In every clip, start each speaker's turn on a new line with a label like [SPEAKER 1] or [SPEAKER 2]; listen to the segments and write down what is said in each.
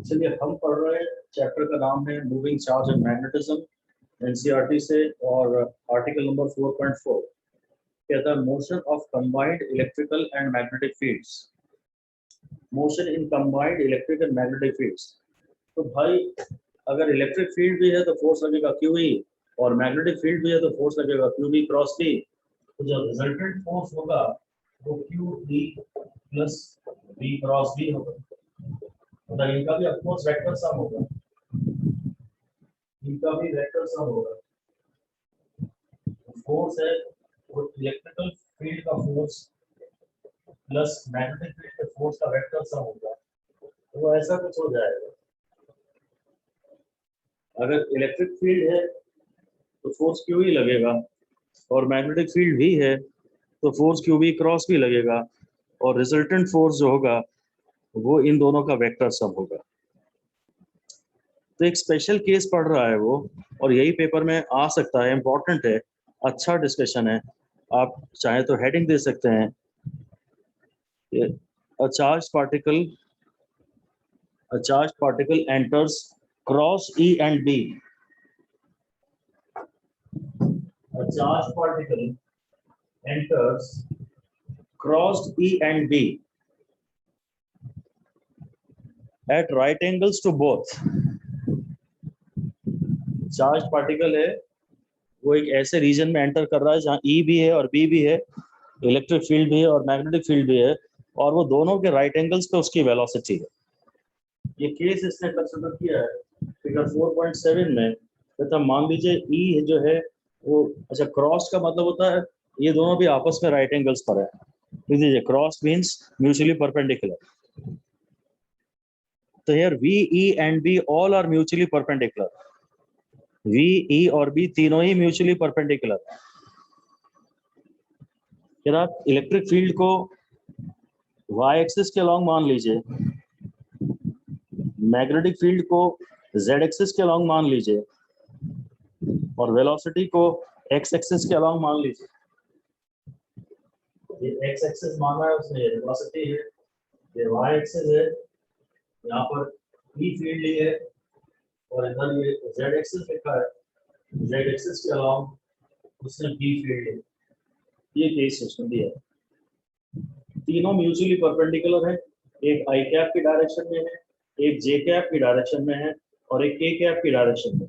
[SPEAKER 1] चलिए हम पढ़ रहे हैं, चैप्टर का नाम है moving charge and magnetism NCERT से, और आर्टिकल नंबर 4.4 कहता है motion of combined electrical and magnetic fields. Motion in combined electric and magnetic fields. तो भाई अगर इलेक्ट्रिक फील्ड भी है तो फोर्स लगेगा QE, और मैग्नेटिक फील्ड भी है तो फोर्स लगेगा QB क्रॉस B। तो जो रिजल्टेंट फोर्स होगा वो QE plus B cross B होगा। मतलब इनका भी ऑफकोर्स वेक्टर सम होगा, इनका भी वेक्टर सम होगा। फोर्स है वो इलेक्ट्रिकल फील्ड का फोर्स प्लस मैग्नेटिक फील्ड के फोर्स का वेक्टर सम होगा, तो वो ऐसा कुछ हो जाएगा। अगर इलेक्ट्रिक फील्ड है तो फोर्स QE लगेगा, और मैग्नेटिक फील्ड भी है तो फोर्स QB क्रॉस भी लगेगा, और रिजल्टेंट फोर्स जो होगा वो इन दोनों का वेक्टर सम होगा। तो एक स्पेशल केस पढ़ रहा है वो, और यही पेपर में आ सकता है, इम्पोर्टेंट है, अच्छा डिस्कशन है। आप चाहे तो हेडिंग दे सकते हैं, a charge particle enters cross E and B। A charged particle enters crossed E and B at right angles to both। Charge particle है वो एक ऐसे रीजन में एंटर कर रहा है जहां E भी है और B भी है, इलेक्ट्रिक फील्ड भी है और मैग्नेटिक फील्ड भी है, और वो दोनों के राइट एंगल्स पे उसकी वेलोसिटी है। ये केस इसने कंसीडर किया है फिगर 4.7 में। तथा मान लीजिए E जो है वो, अच्छा क्रॉस का मतलब होता है ये दोनों भी आपस में राइट एंगल्स पर है। लीजिए क्रॉस मीन्स म्यूचुअली परपेंडिकुलर। तो here VE and B all are mutually perpendicular। VE और B तीनों ही म्यूचुअली परपेंडिकुलर है। फिर आप इलेक्ट्रिक फील्ड को y एक्सिस के अलॉन्ग मान लीजिए, मैग्नेटिक फील्ड को z एक्सिस के अलॉन्ग मान लीजिए, और वेलोसिटी को x एक्सिस के अलॉन्ग मान लीजिए। ये x एक्सिस माना है उसने, ये वेलोसिटी है, ये y एक्सिस है, यहाँ पर E फील्ड है, और इधर ये z एक्सिस लिखा है, z एक्सिस के अलॉन्ग उसने B फील्ड है। ये केस उसने दिया है। तीनों म्यूचुअली परपेंडिकुलर है, एक i कैप की डायरेक्शन में है, एक j कैप की डायरेक्शन में है, और एक k कैप की डायरेक्शन में।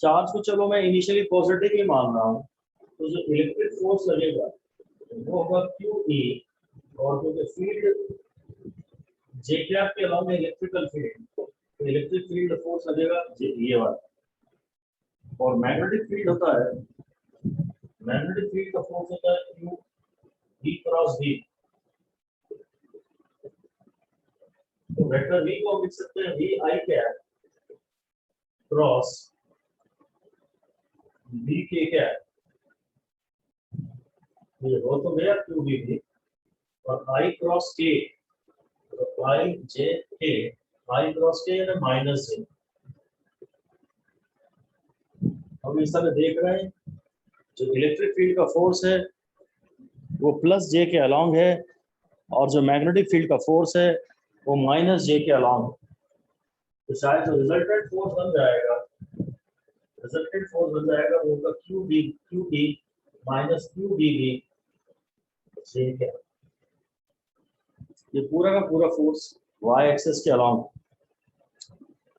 [SPEAKER 1] चार्ज को चलो मैं इनिशियली पॉजिटिव ही मान रहा हूँ, तो जो इलेक्ट्रिक फोर्स लगेगा वो होगा QE, और जो फील्ड j कैप के अलॉन्ग इलेक्ट्रिकल फील्ड, तो इलेक्ट्रिक फील्ड फोर्स लगेगा ये वाला। और मैग्नेटिक फील्ड होता है, मैग्नेटिक फील्ड का फोर्स होता है QB क्रॉस B। तो वेक्टर V को लिख सकते हैं VI cap cross BK cap. ये हो तो गया QB भी, और I क्रॉस K, तो IJK, I क्रॉस K है माइनस J। हम इस तरह देख रहे हैं जो इलेक्ट्रिक फील्ड का फोर्स है वो प्लस J के अलॉन्ग है, और जो मैग्नेटिक फील्ड का फोर्स है वो माइनस J के अलॉन्ग है। तो शायद जो रिजल्टेंट फोर्स बन जाएगा वो होगा QB माइनस QBB। ठीक है, ये पूरा का पूरा फोर्स y एक्सिस के अलॉन्ग।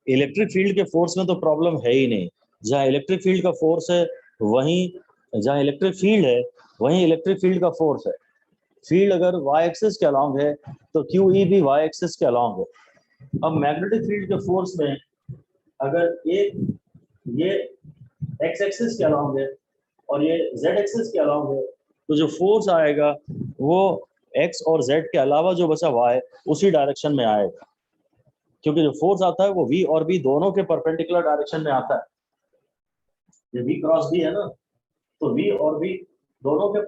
[SPEAKER 1] इलेक्ट्रिक फील्ड के फोर्स में तो प्रॉब्लम है ही नहीं, जहाँ इलेक्ट्रिक फील्ड का फोर्स है वहीं, जहाँ इलेक्ट्रिक फील्ड है वहीं इलेक्ट्रिक फील्ड का फोर्स है। फील्ड अगर y एक्सिस के अलॉन्ग है तो QE भी y एक्सिस के अलॉन्ग है। अब मैग्नेटिक फील्ड के फोर्स में अगर ये x एक्सिस के अलॉन्ग है और ये z एक्सिस के अलॉन्ग है, तो जो फोर्स आएगा वो x और z के अलावा जो बचा y उसी डायरेक्शन में आएगा, क्योंकि जो फोर्स आता है वो V और B दोनों के परपेंडिकुलर डायरेक्शन में आता है। ये V क्रॉस B है ना, तो V और B दोनों के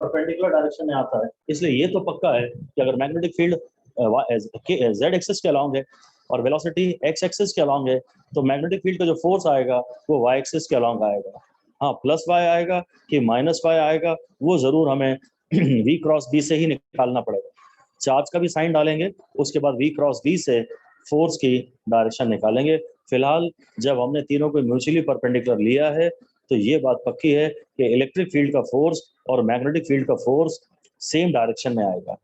[SPEAKER 1] परपेंडिकुलर डायरेक्शन में आता है। इसलिए ये तो पक्का है कि अगर मैग्नेटिक फील्ड z एक्सिस के अलॉन्ग है और वेलोसिटी x एक्सिस के अलॉन्ग है, तो मैग्नेटिक फील्ड का जो फोर्स आएगा वो y एक्सिस के अलॉन्ग आएगा। हाँ, प्लस y आएगा कि माइनस y आएगा वो जरूर हमें V क्रॉस B से ही निकालना पड़ेगा। चार्ज का भी साइन डालेंगे, उसके बाद V क्रॉस B से फोर्स की डायरेक्शन निकालेंगे। फिलहाल जब हमने तीनों को म्यूचुअली परपेंडिकुलर लिया है तो ये बात पक्की है कि इलेक्ट्रिक फील्ड का फोर्स और मैग्नेटिक फील्ड का फोर्स सेम डायरेक्शन में आएगा।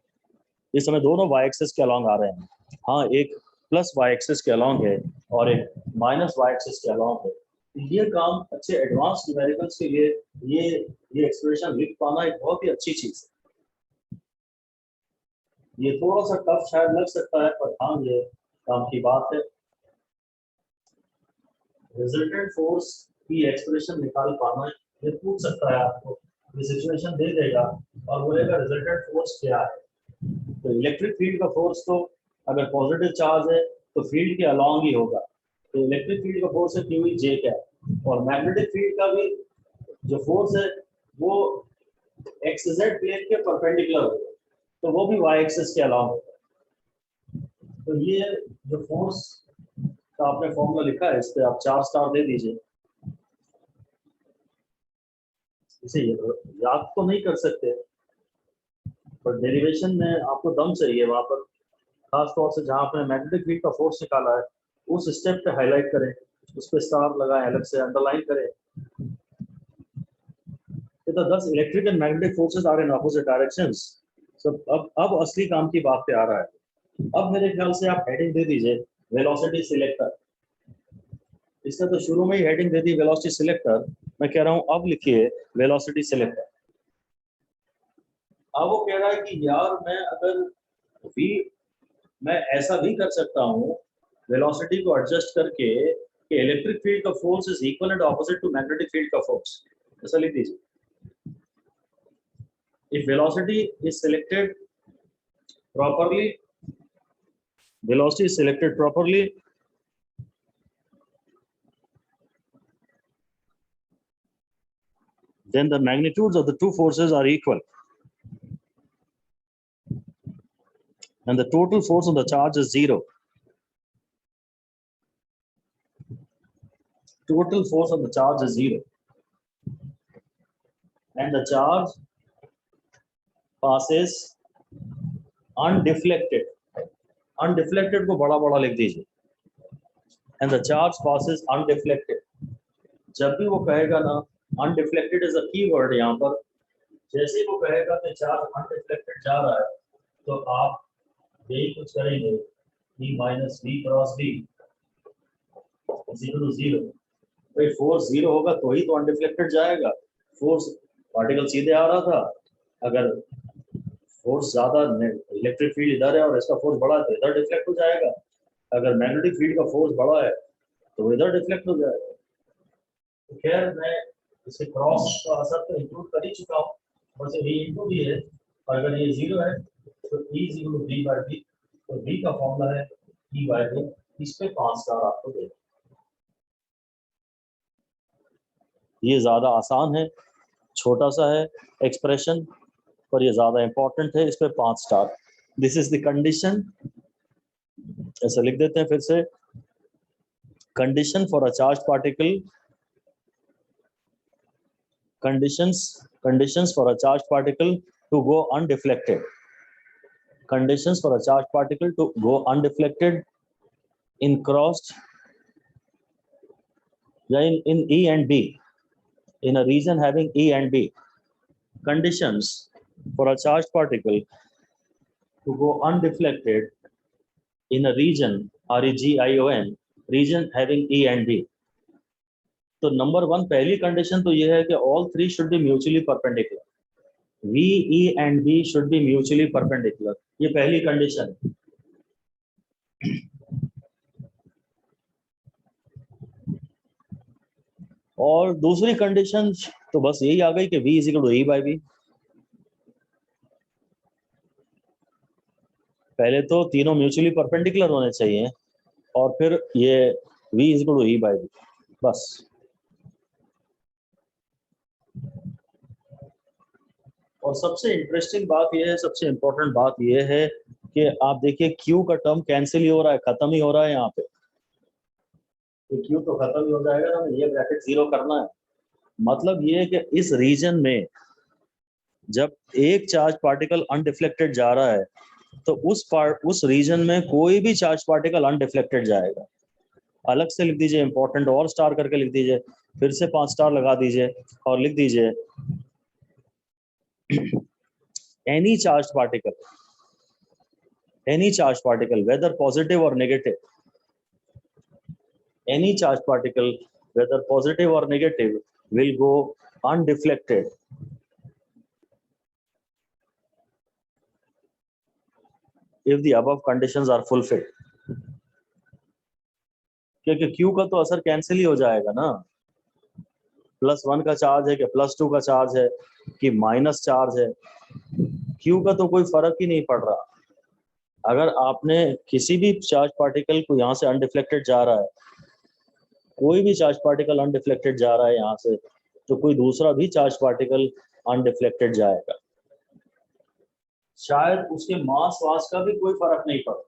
[SPEAKER 1] इस समय दोनों वाई एक्सिस के अलॉन्ग आ रहे हैं। हाँ, एक प्लस वाई एक्सिस के अलॉन्ग है और एक माइनस वाई एक्सिस के अलॉन्ग है। ये काम अच्छे एडवांस न्यूमेरिकल्स के लिए ये एक्सप्रेशन लिख पाना एक बहुत ही अच्छी चीज है। ये थोड़ा सा टफ शायद लग सकता है, पर हाँ ये काम की बात है। रिजल्टेंट फोर्स की एक्सप्रेशन निकाल पाना, ये पूछ सकता है आपको, ये सिचुएशन दे देगा और बोलेगा रिजल्टेंट फोर्स क्या है। तो इलेक्ट्रिक फील्ड का फोर्स तो अगर पॉजिटिव चार्ज है तो फील्ड के अलॉन्ग ही होगा, तो इलेक्ट्रिक फील्ड का फोर्स है क्यू जे क्या है। और मैग्नेटिक फील्ड का भी जो फोर्स है वो एक्स जेड प्लेन के परपेंडिकुलर होगा, तो वो भी वाई एक्सिस के अलॉन्ग होगा। तो ये जो फोर्स का आपने फॉर्मूला लिखा है, इस पे आप 4 स्टार दे दीजिए। इसे याद तो नहीं कर सकते, पर डेरिवेशन में आपको दम चाहिए वहां पर, खास तौर से जहां आपने मैग्नेटिक फील्ड का फोर्स निकाला है उस स्टेप पे हाईलाइट करें, उस पे स्टार लगाएं, अलग से अंडरलाइन करें। तो 10 electric and magnetic forces are in opposite directions. सब अब असली काम की बात पे आ रहा है। अब मेरे ख्याल से आप हेडिंग दे दीजिए वेलोसिटी सिलेक्टर। इसने तो शुरू में ही हेडिंग दे दी वेलोसिटी सिलेक्टर, मैं कह रहा हूं अब लिखिए वेलोसिटी सिलेक्टर। अब वो कह रहा है कि यार मैं ऐसा भी कर सकता हूँ वेलोसिटी को एडजस्ट करके कि इलेक्ट्रिक फील्ड का force is equal and opposite to magnetic field का फोर्स। ऐसा लिख दीजिए, if velocity is selected properly, then the magnitudes of the two forces are equal and the total force on the charge is 0. Total force on the charge is 0 and the charge passes undeflected. Undeflected को बड़ा बड़ा लिख दीजिए, and the charge passes undeflected. जब भी वो कहेगा ना undeflected is a key word यहाँ पर, जैसे ही वो कहेगा कि चार्ज undeflected जा रहा है तो आप यही कुछ करेंगे, E minus V cross B is equal to 0। भाई फोर्स 0 होगा तो ही तो अनडिफ्लेक्टेड जाएगा। फोर्स पार्टिकल सीधे आ रहा था, अगर फोर्स ज्यादा, इलेक्ट्रिक फील्ड इधर है और इसका फोर्स बड़ा है तो इधर डिफ्लेक्ट हो जाएगा। अगर मैग्नेटिक फील्ड का फोर्स बड़ा है तो इधर डिफ्लेक्ट हो जाएगा। तो खैर मैं इसके क्रॉस का असर तो इंक्लूड कर ही चुका हूँ, बस ये इंटू भी है, और अगर ये 0 है तो E is equal to V by V, तो V का फॉर्मूला है E by V। इस पे 5 स्टार आपको देगा। ये ज्यादा आसान है, छोटा सा है एक्सप्रेशन, पर ये ज्यादा इंपॉर्टेंट है, इस पे 5 star. This is the condition, ऐसे लिख देते हैं फिर से, condition for a charge particle, conditions for a charged particle to go undeflected, conditions for a charged particle to go undeflected in crossed in E and B, in a region having E and B. Conditions for a charged particle to go undeflected in a region, REGION, region having E and B. तो number 1 पहली condition तो ये है कि all three should be mutually perpendicular. V, E and B should be mutually perpendicular. ये पहली condition है। और दूसरी कंडीशन तो बस यही आ गई कि V is equal to E by V। पहले तो तीनों म्यूचुअली परपेंडिकुलर होने चाहिए और फिर ये V is equal to E by V, बस। और सबसे इंटरेस्टिंग बात यह है, सबसे इंपॉर्टेंट बात यह है कि आप देखिए Q का टर्म कैंसिल ही हो रहा है, खत्म ही हो रहा है यहाँ पे। तो Q तो खत्म ही हो जाएगा ना, ये ब्रैकेट 0 करना है। मतलब ये है कि इस रीजन में जब एक चार्ज पार्टिकल अनडिफ्लेक्टेड जा रहा है तो उस रीजन में कोई भी चार्ज पार्टिकल अनडिफ्लेक्टेड जाएगा। अलग से लिख दीजिए, इंपॉर्टेंट और स्टार करके लिख दीजिए, फिर से 5 स्टार लगा दीजिए और लिख दीजिए any charged particle whether positive or negative, any charged particle whether positive or negative will go undeflected if the above conditions are fulfilled। क्योंकि Q का तो असर कैंसिल ही हो जाएगा ना, +1 का चार्ज है कि +2 का चार्ज है कि माइनस चार्ज है, Q का तो कोई फर्क ही नहीं पड़ रहा। अगर आपने किसी भी चार्ज पार्टिकल को यहाँ से अनडिफ्लेक्टेड जा रहा है, कोई भी चार्ज पार्टिकल अनडिफ्लेक्टेड जा रहा है यहाँ से, तो कोई दूसरा भी चार्ज पार्टिकल अनडिफ्लेक्टेड जाएगा। शायद उसके मास वास का भी कोई फर्क नहीं पड़ रहा,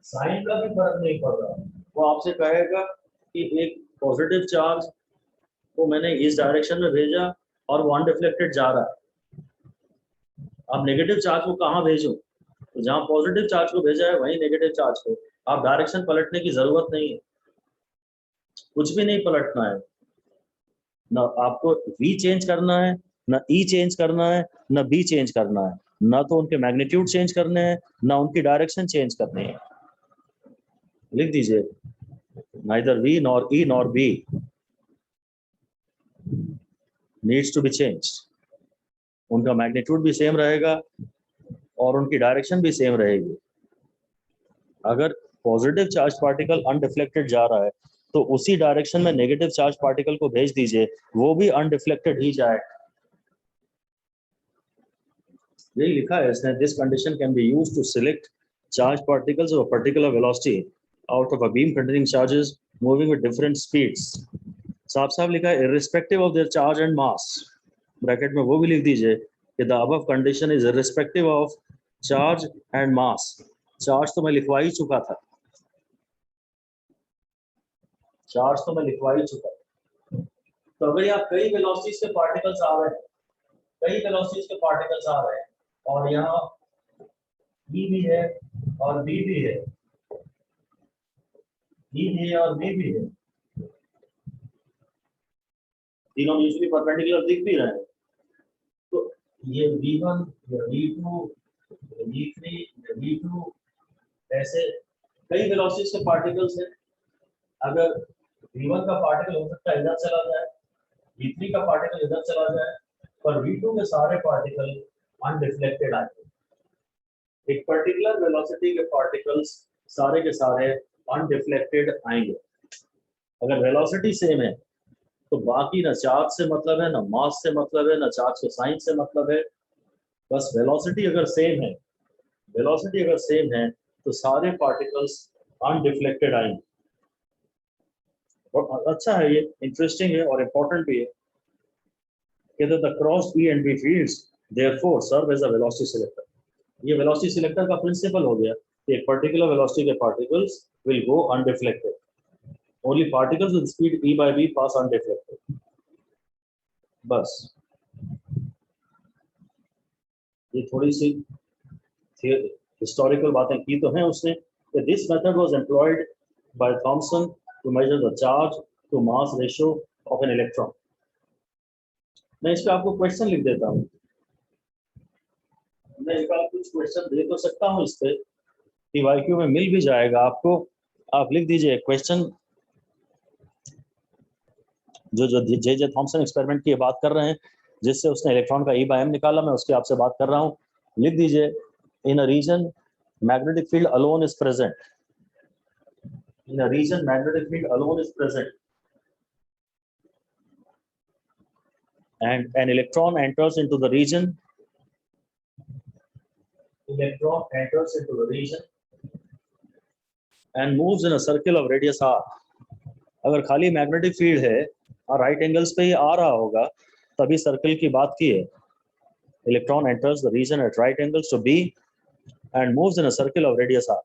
[SPEAKER 1] साइन का भी फर्क नहीं पड़ रहा। वो आपसे कहेगा कि एक पॉजिटिव चार्ज को मैंने इस डायरेक्शन में भेजा और वो अनडिफ्लेक्टेड जा रहा है, अब नेगेटिव चार्ज को कहाँ भेजूं? तो जहां पॉजिटिव चार्ज को भेजा है वहीं नेगेटिव चार्ज को। आप डायरेक्शन पलटने की जरूरत नहीं है, कुछ भी नहीं पलटना है, ना आपको V चेंज करना है, ना E चेंज करना है, ना B चेंज करना है, ना तो उनके मैग्नीट्यूड चेंज करने हैं, ना उनकी डायरेक्शन चेंज करनी है। लिख दीजिए neither V nor E nor B needs to be changed। उनका मैग्नीट्यूड भी सेम रहेगा और उनकी डायरेक्शन भी सेम रहेगी। अगर पॉजिटिव चार्ज पार्टिकल अनडिफ्लेक्टेड जा रहा है तो उसी डायरेक्शन में नेगेटिव चार्ज पार्टिकल को भेज दीजिए, वो भी अनडिफ्लेक्टेड ही जाए। यही लिखा है इसने, this condition can be used to select charge particles of a particular velocity out of a beam containing charges moving with different speeds. साफ साफ लिखा है irrespective of their charge and mass. Bracket में वो भी लिख दीजिए कि the above condition is irrespective of charge and mass. Charge तो मैं लिखवा ही चुका था, चार्ज तो मैं लिखवा ही चुका। तो अगर यहाँ कई वेलोसिटीज के पार्टिकल्स आ रहे हैं, कई वेलोसिटीज के पार्टिकल्स आ रहे हैं और यहाँ E भी है और B भी है, E भी है और B भी है, तीनों म्यूचुअली परपेंडिकुलर दिख भी रहे हैं, तो ये V1 या V2 या V3 या V2 ऐसे कई वेलोसिटीज के पार्टिकल्स हैं। अगर V1 का पार्टिकल हो सकता है इधर चला जाए, V3 का पार्टिकल इधर चला जाए, पर V2 के सारे पार्टिकल अनडिफ्लेक्टेड आएंगे। एक पर्टिकुलर वेलोसिटी के पार्टिकल्स सारे के सारे अनडिफ्लेक्टेड आएंगे। अगर वेलोसिटी सेम है तो बाकी ना चार्ज से मतलब है, ना मास से मतलब है, ना चार्ज के साइन से मतलब है, बस वेलोसिटी अगर सेम है, वेलोसिटी अगर सेम है तो सारे पार्टिकल्स अनडिफ्लेक्टेड आएंगे। और अच्छा है, ये इंटरेस्टिंग है और इम्पोर्टेंट भी है कि the crossed E and B fields therefore serve as a velocity selector। ये वेलोसिटी सिलेक्टर का प्रिंसिपल हो गया कि एक पर्टिकुलर वेलोसिटी के particles will go undeflected, only particles with speed E by B pass undeflected. बस ये थोड़ी सी हिस्टोरिकल बातें की तो हैं उसने। This method was employed by Thomson to measure the charge to mass ratio of an electron. मैं इसका आपको क्वेश्चन लिख देता हूँ, मैं इसका कुछ क्वेश्चन दे तो सकता हूँ इस पे कि वाईक्यू में मिल भी जाएगा आपको। आप लिख दीजिए क्वेश्चन, जो जे थॉमसन एक्सपेरिमेंट की बात कर रहे हैं जिससे उसने इलेक्ट्रॉन का E by M निकाला, मैं उसकी आपसे बात कर रहा हूँ। लिख दीजिए in a region magnetic field alone is present, in a region magnetic field alone is present and an electron enters into the region, electron enters into the region and moves in a circle of radius r। अगर खाली magnetic field है और right angles पे ही आ रहा होगा तभी circle की बात की है। Electron enters the region at right angles to B and moves in a circle of radius r।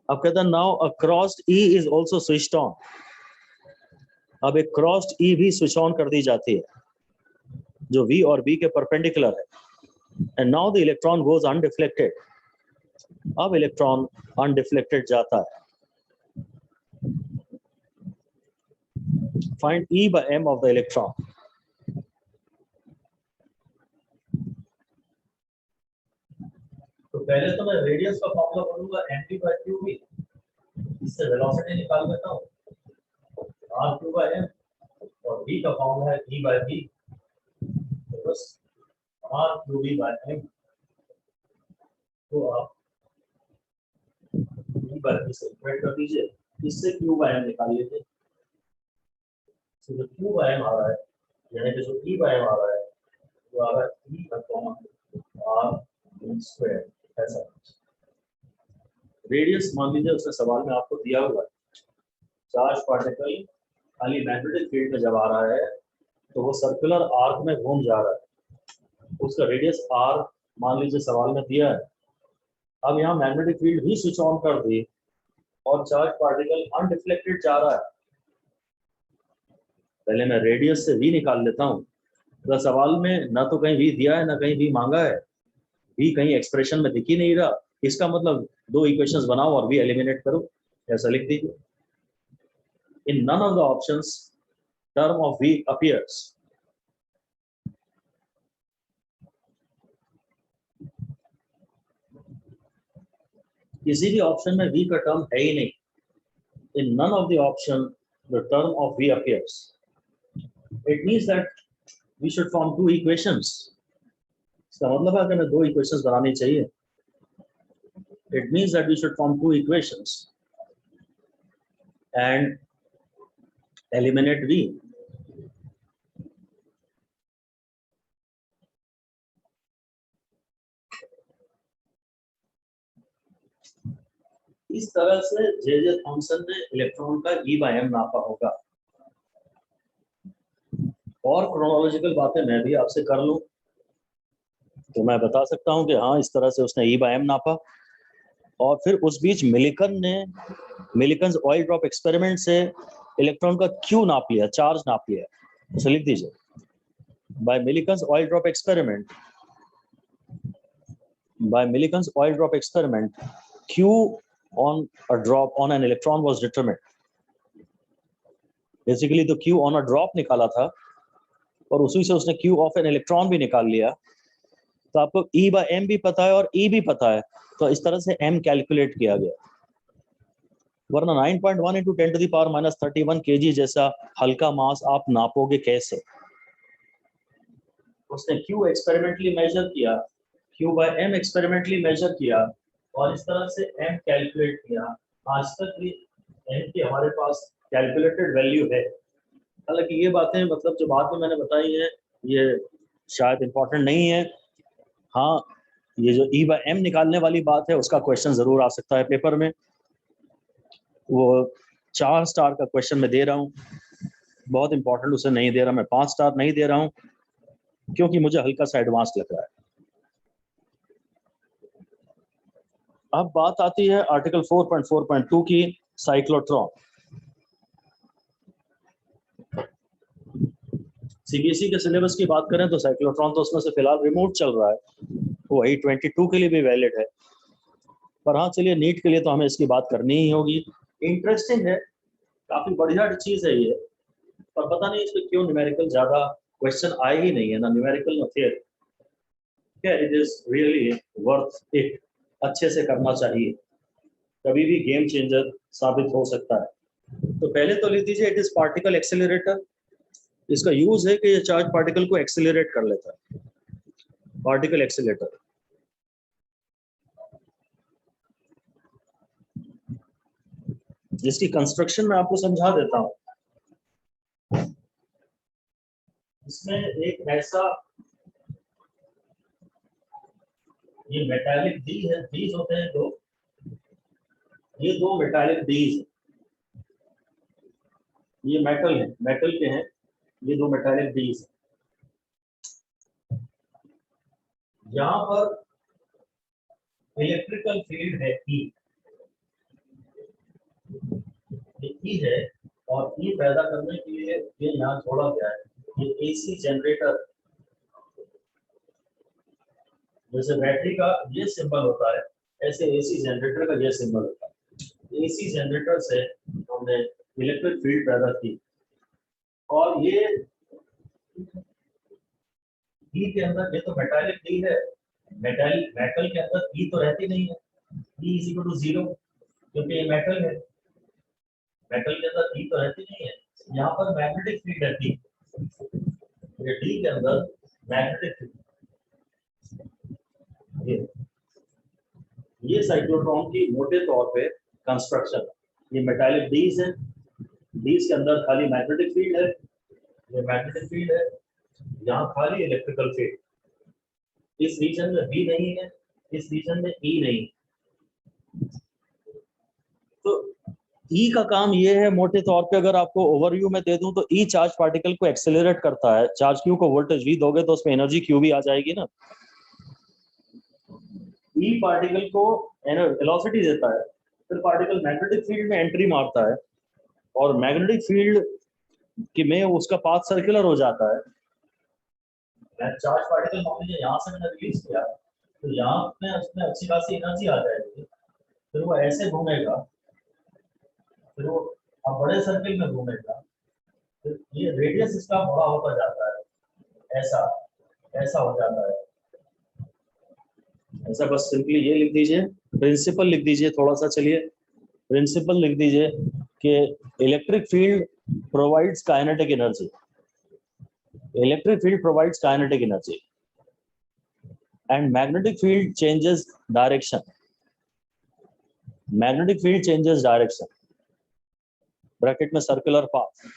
[SPEAKER 1] अब कहता है now a crossed E is also switched on। अब एक क्रॉस्ड E भी स्विच ऑन कर दी जाती है। जो V और B के परपेंडिकुलर है, and now the electron goes undeflected. अब इलेक्ट्रॉन अनडिफ्लेक्टेड जाता है। Find E by m of the electron। तो पहले तो मैं रेडियस का फॉर्मूला बोलूंगा mv by qv, इससे वेलोसिटी निकाल लेता हूँ r3 by m, और v का फॉर्मूला है E by v, तो बस r3v by m। तो आप E by v से डिवाइड कर दीजिए, इससे q by m निकाल लीजिए। तो जो q by m आ रहा है, यानी कि जो E by m आ रहा है, वो आ रहा है E अपॉन r स्क्वायर। ऐसा रेडियस मान लीजिए उसने सवाल में आपको दिया हुआ है, चार्ज पार्टिकल खाली मैग्नेटिक फील्ड में जब आ रहा है तो वो सर्कुलर आर्क में घूम जा रहा है, उसका रेडियस r मान लीजिए सवाल में दिया है। अब यहाँ मैग्नेटिक फील्ड भी स्विच ऑन कर दी और चार्ज पार्टिकल अनडिफ्लेक्टेड जा रहा है। पहले मैं रेडियस से v निकाल लेता हूँ। तो सवाल में ना तो कहीं v दिया है ना कहीं v मांगा है, v कहीं एक्सप्रेशन में दिख ही नहीं रहा। इसका मतलब दो इक्वेशंस बनाओ और v एलिमिनेट करो, ऐसा लिख दीजिए। In none of the options term of v appears. किसी भी ऑप्शन में v का टर्म है ही नहीं। In none of the option the term of v appears. It means that we should form two equations. इसका मतलब है कि हमें दो इक्वेशंस बनानी चाहिए। It means that we should form two equations and eliminate v। इस तरह से जे थॉमसन ने इलेक्ट्रॉन का E by m नापा होगा। और क्रोनोलॉजिकल बातें मैं भी आपसे कर लूं तो मैं बता सकता हूं कि हाँ, इस तरह से उसने E by m नापा। और फिर उस बीच मिलिकन्स ऑयल ड्रॉप एक्सपेरिमेंट से इलेक्ट्रॉन का Q नाप लिया, चार्ज नाप लिया। उसे लिख दीजिए, by Millikan's oil drop experiment, Q on a drop on an electron was determined। Basically तो Q on a drop निकाला था और उसी से उसने Q of an electron भी निकाल लिया। तो आपको E by m भी पता है और E भी पता है, तो इस तरह से m कैलकुलेट किया गया। वरना 9.1 into 10 to the power minus 31 kg जैसा हल्का मास आप नापोगे कैसे? उसने Q एक्सपेरिमेंटली मेजर किया, Q by m experimentally measure किया और इस तरह से m कैलकुलेट किया। आज तक भी m की हमारे पास कैलकुलेटेड वैल्यू है। हालांकि ये बातें मतलब जो बात में मैंने बताई है ये शायद इंपॉर्टेंट नहीं है। हाँ, ये जो E by m निकालने वाली बात है उसका क्वेश्चन जरूर आ सकता है पेपर में। वो 4 स्टार का क्वेश्चन मैं दे रहा हूँ, बहुत इंपॉर्टेंट उसे नहीं दे रहा। मैं 5 स्टार नहीं दे रहा हूँ क्योंकि मुझे हल्का सा एडवांस लग रहा है। अब बात आती है आर्टिकल 4.4.2 की, साइक्लोट्रॉन। सीबीएसई के सिलेबस की बात करें तो साइक्लोट्रॉन तो उसमें से फिलहाल रिमूव चल रहा है, वही 22 के लिए भी वैलिड है। पर हाँ, चलिए नीट के लिए तो हमें इसकी बात करनी ही होगी। इंटरेस्टिंग है, काफी बढ़िया चीज है ये, पर पता नहीं इसमें क्यों न्यूमेरिकल ज्यादा क्वेश्चन आए ही नहीं है, ना न्यूमेरिकल ना theory. It is really worth it, अच्छे से करना चाहिए, कभी भी गेम चेंजर साबित हो सकता है। तो पहले तो लिख दीजिए, इट इज पार्टिकल एक्सेलरेटर। इसका यूज है कि ये चार्ज पार्टिकल को एक्सेलरेट कर लेता है, पार्टिकल एक्सेलरेटर। जिसकी कंस्ट्रक्शन मैं आपको समझा देता हूं। इसमें एक ऐसा, ये मेटालिक डी है, डीज होते हैं दो, ये दो मेटालिक डीज, ये मेटल है, मेटल के हैं, ये दो मेटालिक डीज। यहां पर इलेक्ट्रिकल फील्ड है E, ये E है, और E पैदा करने के लिए ये यहाँ छोड़ा गया है, ये AC जनरेटर जैसे बैटरी का ये सिंबल होता है, ऐसे एसी जनरेटर का ये सिंबल होता है। एसी जनरेटर से हमने इलेक्ट्रिक फील्ड पैदा की, और ये ई के अंदर, ये तो मेटालिक ई है, मेटल के अंदर ई तो रहती नहीं है, ई इज इक्वल टू 0, क्योंकि ये मेटल है, मेटल के अंदर ई तो रहती नहीं है। यहाँ पर मैग्नेटिक फील्ड रहती है, ये डी के अंदर मैग्नेटिक फील्ड। ये साइक्लोट्रॉन की मोटे तौर पे कंस्ट्रक्शन, ये मेटालिक डीज है, डीज के अंदर खाली मैग्नेटिक फील्ड है, ये मैग्नेटिक फील्ड है, यहाँ खाली इलेक्ट्रिकल फील्ड, इस रीजन में बी नहीं है, इस रीजन में ई नहीं। तो ई का काम ये है मोटे तौर पे, अगर आपको ओवरव्यू में दे दूं तो ई चार्ज पार्टिकल को एक्सेलरेट करता है। चार्ज क्यू को वोल्टेज वी दोगे तो उसमें एनर्जी क्यू भी आ जाएगी ना। ई पार्टिकल को वेलोसिटी देता है, फिर पार्टिकल मैग्नेटिक फील्ड में एंट्री मारता है, और मैग्नेटिक फील्ड कि में उसका पाथ सर्कुलर हो जाता है। चार्ज पार्टिकल मान लीजिए यहाँ से मैंने रिलीज किया, तो यहाँ में उसमें अच्छी खासी एनर्जी आ जाएगी, फिर वो ऐसे घूमेगा, फिर वो अब बड़े सर्किल में घूमेगा, फिर ये रेडियस इसका बड़ा होता जाता है, ऐसा ऐसा हो जाता है, ऐसा। बस सिंपली ये लिख दीजिए, प्रिंसिपल लिख दीजिए थोड़ा सा, चलिए प्रिंसिपल लिख दीजिए कि electric field provides kinetic energy, electric field provides kinetic energy and magnetic field changes direction, magnetic field changes direction, bracket में सर्कुलर पाथ,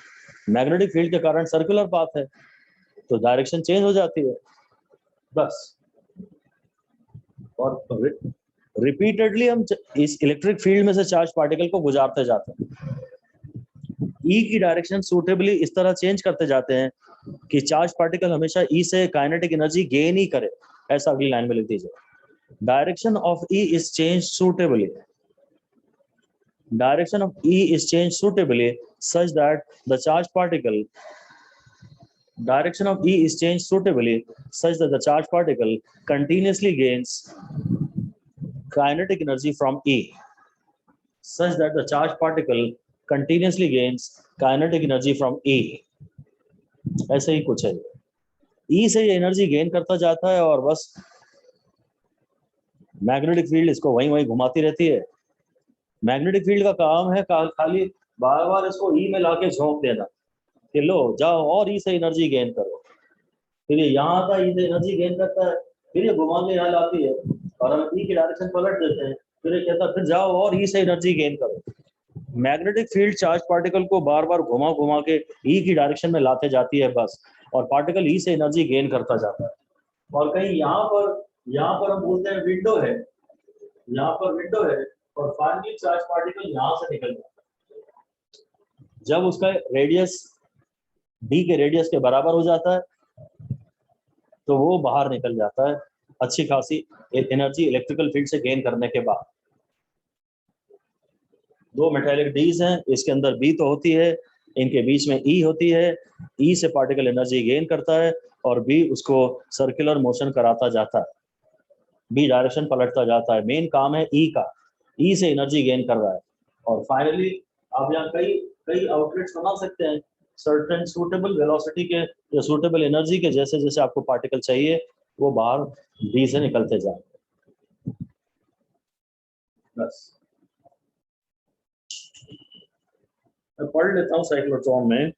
[SPEAKER 1] मैग्नेटिक फील्ड के कारण सर्कुलर पाथ है तो डायरेक्शन चेंज हो जाती है बस। और रिपीटेडली हम इस इलेक्ट्रिक फील्ड में से चार्ज पार्टिकल को गुजारते जाते हैं, ई की डायरेक्शन सूटेबली इस तरह चेंज करते जाते हैं कि चार्ज पार्टिकल हमेशा ई से काइनेटिक एनर्जी गेन ही करे। ऐसा अगली लाइन में लिख दीजिए, direction of E is change suitably, direction of E is change suitably such that the charge particle, direction of E is changed suitably such that the charge particle continuously gains kinetic energy from E, such that the charge particle continuously gains kinetic energy from E। ऐसे ही कुछ है, ई से ये energy gain करता जाता है और बस मैग्नेटिक फील्ड इसको वहीं वहीं घुमाती रहती है। मैग्नेटिक फील्ड का काम है खाली बार बार इसको ई में लाके झोंक देना कि लो जाओ और ई से एनर्जी गेन करो, फिर ये यहाँ आता है, ई से एनर्जी गेन करता है, फिर ये घुमा के यहाँ लाती है और हम ई की डायरेक्शन पलट देते हैं, फिर ये कहता है फिर जाओ और ई से एनर्जी गेन करो। मैग्नेटिक फील्ड चार्ज पार्टिकल को बार बार घुमा घुमा के ई की डायरेक्शन में लाते जाती है बस, और पार्टिकल ई से एनर्जी गेन करता जाता है। और कहीं यहाँ पर हम बोलते हैं विंडो है, यहाँ पर विंडो है, और फाइनली चार्ज पार्टिकल यहाँ से निकल जाता है। जब उसका रेडियस डी के रेडियस के बराबर हो जाता है तो वो बाहर निकल जाता है अच्छी खासी एनर्जी इलेक्ट्रिकल फील्ड से गेन करने के बाद। दो मेटालिक डीज हैं, इसके अंदर बी तो होती है, इनके बीच में ई होती है, ई से पार्टिकल एनर्जी गेन करता है और बी उसको सर्कुलर मोशन कराता जाता है, बी डायरेक्शन पलटता जाता है। मेन काम है ई का, ई से एनर्जी गेन कर रहा है। और फाइनली आप यहाँ कई आउटलेट्स बना सकते हैं सर्टेन सूटेबल वेलोसिटी के या सूटेबल एनर्जी के, जैसे जैसे आपको पार्टिकल चाहिए वो बाहर बी से निकलते जाए बस। मैं पढ़ लेता हूँ साइक्लोट्रॉन में।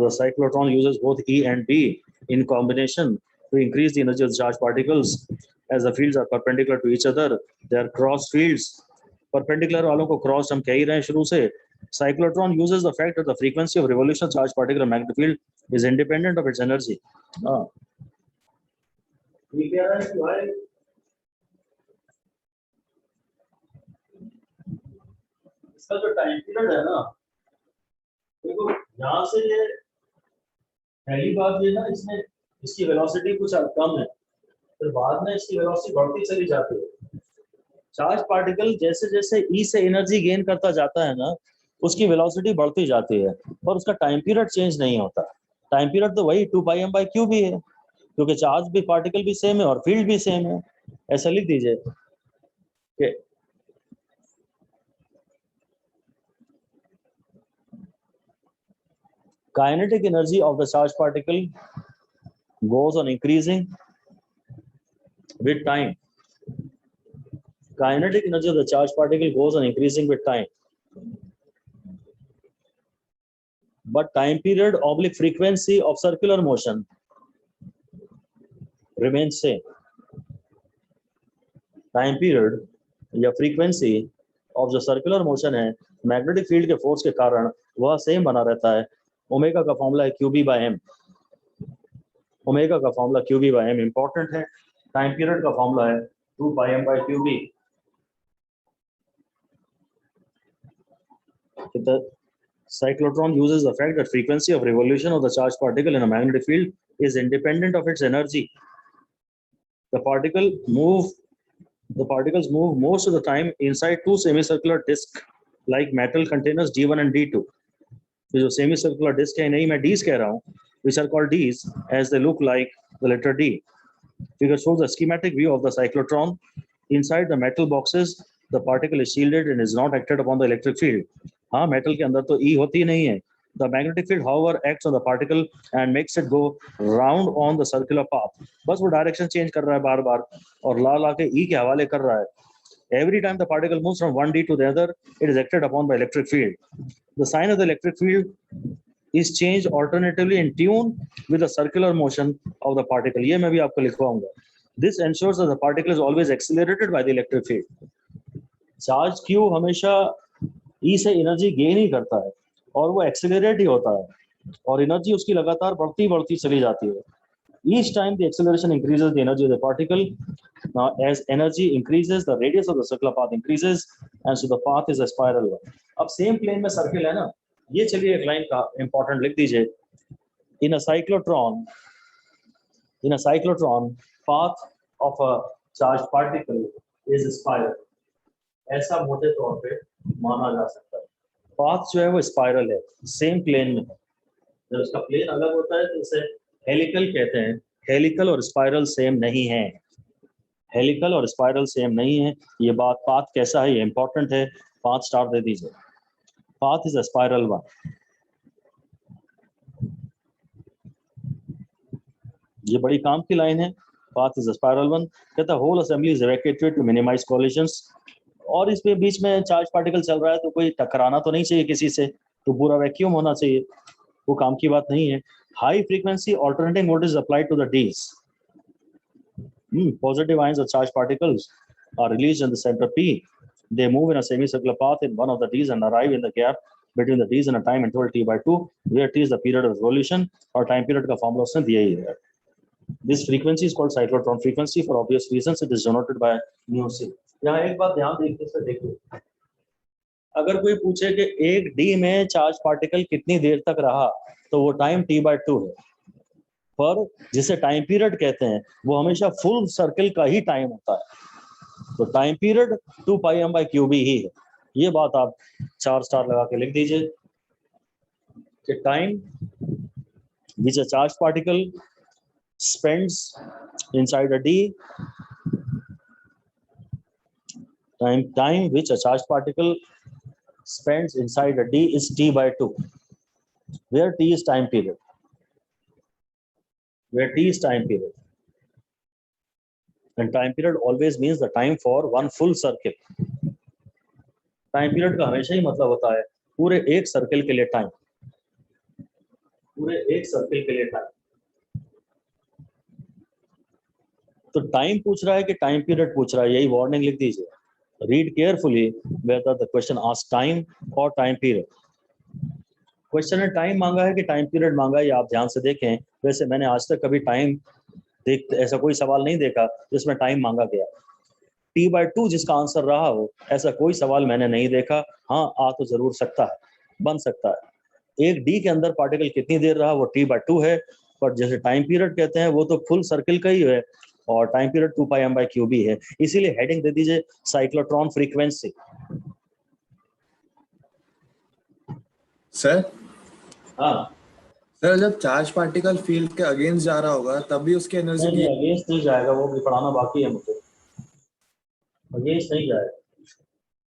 [SPEAKER 1] The cyclotron uses both E and B in combination to increase the energy of the charged particles. As the fields are perpendicular to each other, they are cross fields. Perpendicular वालों को cross हम कह ही रहे हैं शुरू से। Cyclotron uses the fact that the frequency of revolution of charged particle magnetic field is independent of its energy. ये कह रहा है कि भाई इसका जो टाइम पीरियड है ना, देखो यहाँ से ये पहली बात ये ना, इसमें इसकी वेलोसिटी कुछ कम है, फिर बाद में इसकी वेलोसिटी बढ़ती चली जाती है। चार्ज पार्टिकल जैसे जैसे ई से एनर्जी गेन करता जाता है ना, उसकी वेलोसिटी बढ़ती जाती है और उसका टाइम पीरियड चेंज नहीं होता। टाइम पीरियड तो वही 2 πm/q भी है, क्योंकि चार्ज भी पार्टिकल भी सेम है और फील्ड भी सेम है। ऐसा लिख दीजिए कि kinetic energy of the charged particle goes on increasing with time. Kinetic energy of the charged particle goes on increasing with time. But time period oblique frequency of circular motion remains same. Time period या frequency of जो circular motion है magnetic field के force के कारण वह same बना रहता है। ओमेगा का फॉर्मूला है QB by M। ओमेगा का formula QB by M important है। टाइम पीरियड का फॉर्मूला है 2 pi M by QB। The cyclotron uses the fact that frequency of revolution of the charged particle in a magnetic field is independent of its energy. The particles move most of the time inside two semicircular discs like metal containers D1 and D2. तो जो semicircular disc है नहीं मैं Ds कह रहा हूँ, which are called Ds as they look like the letter D. Figure shows a schematic view of the cyclotron. Inside the metal boxes, the particle is shielded and is not acted upon the electric field. हाँ metal के अंदर तो E होती नहीं है। The magnetic field, however, acts on the particle and makes it go round on the circular path. बस वो direction change कर रहा है बार बार और ला के E के हवाले कर रहा है। Every time the particle moves from one D to the other, it is acted upon by electric field. The sign of the electric field is changed alternatively in tune with the circular motion of the particle. ये मैं भी आपको लिखवाऊंगा। This ensures that the particle is always accelerated by the electric field. Charge Q हमेशा E से energy gain ही करता है और वो एक्सेलरेट ही होता है और एनर्जी उसकी लगातार बढ़ती चली जाती है। Each time the acceleration increases the energy of the particle. Now, as energy increases, the radius of the circular path increases, and so the path is a spiral one. अब सेम प्लेन में circle है ना, ये चलिए एक line का important लिख दीजिए। In a cyclotron, path of a charged particle is a spiral. ऐसा मोटे तौर पे माना जा सकता है। पाथ जो है वो स्पाइरल है, सेम प्लेन में। जब उसका प्लेन अलग होता है तो इसे हेलिकल कहते हैं। हेलिकल और स्पाइरल सेम नहीं है। हेलिकल और स्पाइरल सेम नहीं है। ये बात पाथ कैसा है ये इंपॉर्टेंट है। 5 स्टार दे दीजिए। Path is a spiral one. ये बड़ी काम की लाइन है। Path is a spiral one. कहता whole assembly is evacuated to minimize collisions. और इसमें बीच में चार्ज पार्टिकल चल रहा है तो कोई टकराना तो नहीं चाहिए किसी से, तो पूरा वैक्यूम होना चाहिए। वो काम की बात नहीं है। High frequency alternating voltage is applied to the Ds. Positive ions of charged particles are released in the center P. They move in a semicircular path in one of the Ds and arrive in the gap between the Ds and a time interval T by 2, where T is the period of revolution और time period का formula उसने दिया ही है। This frequency is called cyclotron frequency. For obvious reasons, it is denoted by μc. यहाँ एक बात ध्यान देखिए, अगर कोई पूछे कि एक डी में चार्ज पार्टिकल कितनी देर तक रहा तो वो टाइम T/2 है, पर जिसे टाइम पीरियड कहते हैं वो हमेशा फुल सर्किल का ही टाइम होता है। तो time period 2 pi M by QB ही है। ये बात आप 4 स्टार लगा के लिख दीजिए कि time which a charged particle spends inside a D, time which a charged particle spends inside a D is T/2, where T is time period. And time period always means the time for one full circle. Time period का हमेशा ही मतलब होता है पूरे एक circle के लिए time, तो टाइम पूछ रहा है कि टाइम पीरियड पूछ रहा है, यही वार्निंग लिख दीजिए। Read carefully whether the question asks time or time period. Question ने टाइम मांगा है कि टाइम पीरियड मांगा है, ये आप ध्यान से देखें। वैसे मैंने आज तक कभी टाइम ऐसा कोई सवाल नहीं देखा जिसमें टाइम मांगा गया। T/2 जिसका आंसर रहा हो ऐसा कोई सवाल मैंने नहीं देखा। हाँ आ तो जरूर सकता है, बन सकता है। एक डी के अंदर पार्टिकल कितनी देर रहा वो T/2 है, पर जैसे टाइम पीरियड कहते हैं वो तो फुल सर्किल का ही है और time period 2 pi M by QB है। इसीलिए हेडिंग दे दीजिए साइक्लोट्रॉन फ्रीक्वेंसी।
[SPEAKER 2] सर
[SPEAKER 1] हाँ
[SPEAKER 2] सर जब चार्ज पार्टिकल फील्ड के अगेंस्ट जा रहा होगा तभी उसकी एनर्जी
[SPEAKER 1] नहीं अगेंस्ट नहीं जाएगा, वो भी पढ़ाना बाकी है मुझे, अगेंस्ट नहीं जाएगा,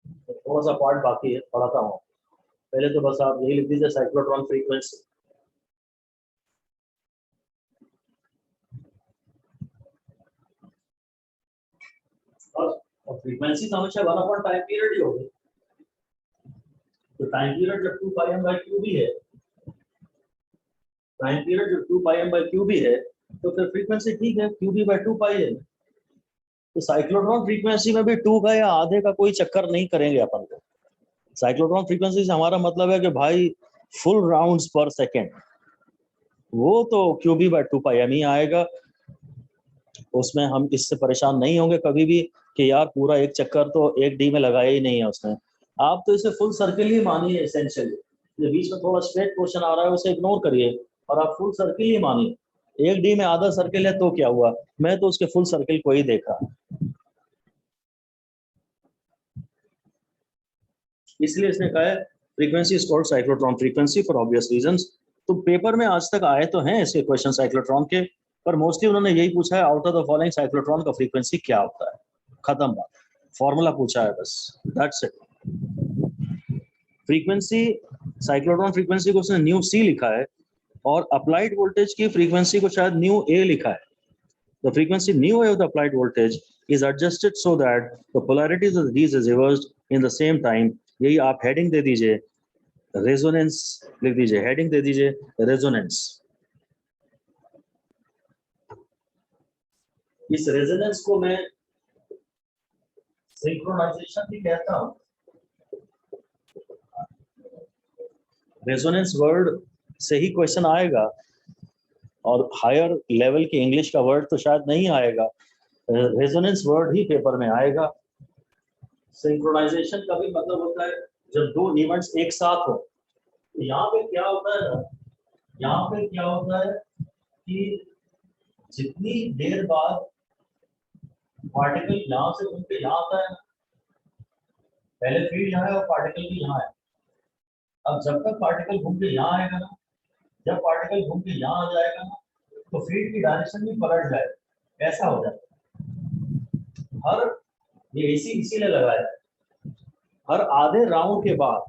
[SPEAKER 1] तो थोड़ा सा पार्ट बाकी है, पढ़ाता हूँ। पहले तो बस आप यही लिख दीजिए साइक्लोट्रॉन फ्रीक्वेंसी। और फ्रीक्वेंसी तो हमेशा 1 टाइम पीरियड ही होगी, तो टाइम पीरियड जब 2 पाई एम बाई क्यू भी है, टाइम पीरियड जब 2 पाई एम बाई क्यू भी है, तो फिर फ्रीक्वेंसी ठीक है, क्यू भी बाई 2 पाई है। तो साइक्लोट्रॉन फ्रीक्वेंसी में भी 2 का या आधे का कोई चक्कर नहीं करेंगे अपन को। साइक्लोट्रॉन फ्रीक्वेंसी से हमारा मतलब है कि भाई फुल राउंड्स पर सेकेंड, वो तो q B by 2 pi m ही आएगा, उसमें हम इससे परेशान नहीं होंगे कभी भी कि यार पूरा एक चक्कर तो एक डी में लगाया ही नहीं है उसने। आप तो इसे फुल सर्किल ही मानिए एसेंशियली, ये बीच में थोड़ा स्ट्रेट क्वेश्चन आ रहा है उसे इग्नोर करिए और आप फुल सर्किल ही मानिए। एक डी में आधा सर्किल है तो क्या हुआ, मैं तो उसके फुल सर्किल को ही देखा, इसलिए इसने कहा है frequency is called cyclotron frequency for obvious reasons. तो पेपर में आज तक आए तो हैं इसके क्वेश्चन साइक्लोट्रॉन के, पर मोस्टली उन्होंने यही पूछा है out of the following cyclotron का फ्रीक्वेंसी क्या होता है, खत्म बात, फॉर्मूला पूछा है बस, that's it. Frequency cyclotron frequency को उसने न्यू सी लिखा है और अप्लाइड वोल्टेज की फ्रीक्वेंसी को शायद न्यू ए लिखा है। The frequency nu of the applied voltage is adjusted so that the polarities of the D's is reversed in the same time। यही आप हेडिंग दे दीजिए, रेजोनेंस लिख दीजिए, हेडिंग दे दीजिए रेजोनेंस। इस रेजोनेंस को मैं सिंक्रोनाइजेशन भी कहता हूं। रेजोनेंस वर्ड से ही क्वेश्चन आएगा और हायर लेवल के इंग्लिश का वर्ड तो शायद नहीं आएगा, रेजोनेंस वर्ड ही पेपर में आएगा। सिंक्रोनाइजेशन का भी मतलब होता है जब दो इवेंट्स एक साथ हो। तो यहाँ पे क्या होता है ना, यहाँ पे क्या होता है कि जितनी देर बाद पार्टिकल यहाँ से घूम के यहाँ आता है, पहले फील्ड यहाँ है और पार्टिकल भी यहाँ है। अब जब तक पार्टिकल घूम के यहाँ आएगा ना, जब पार्टिकल घूम के यहाँ आ जाएगा ना, तो फील्ड की डायरेक्शन भी पलट जाएगा, ऐसा हो जाता है। हर ये इसीलिए लगाया है, हर आधे राउंड के बाद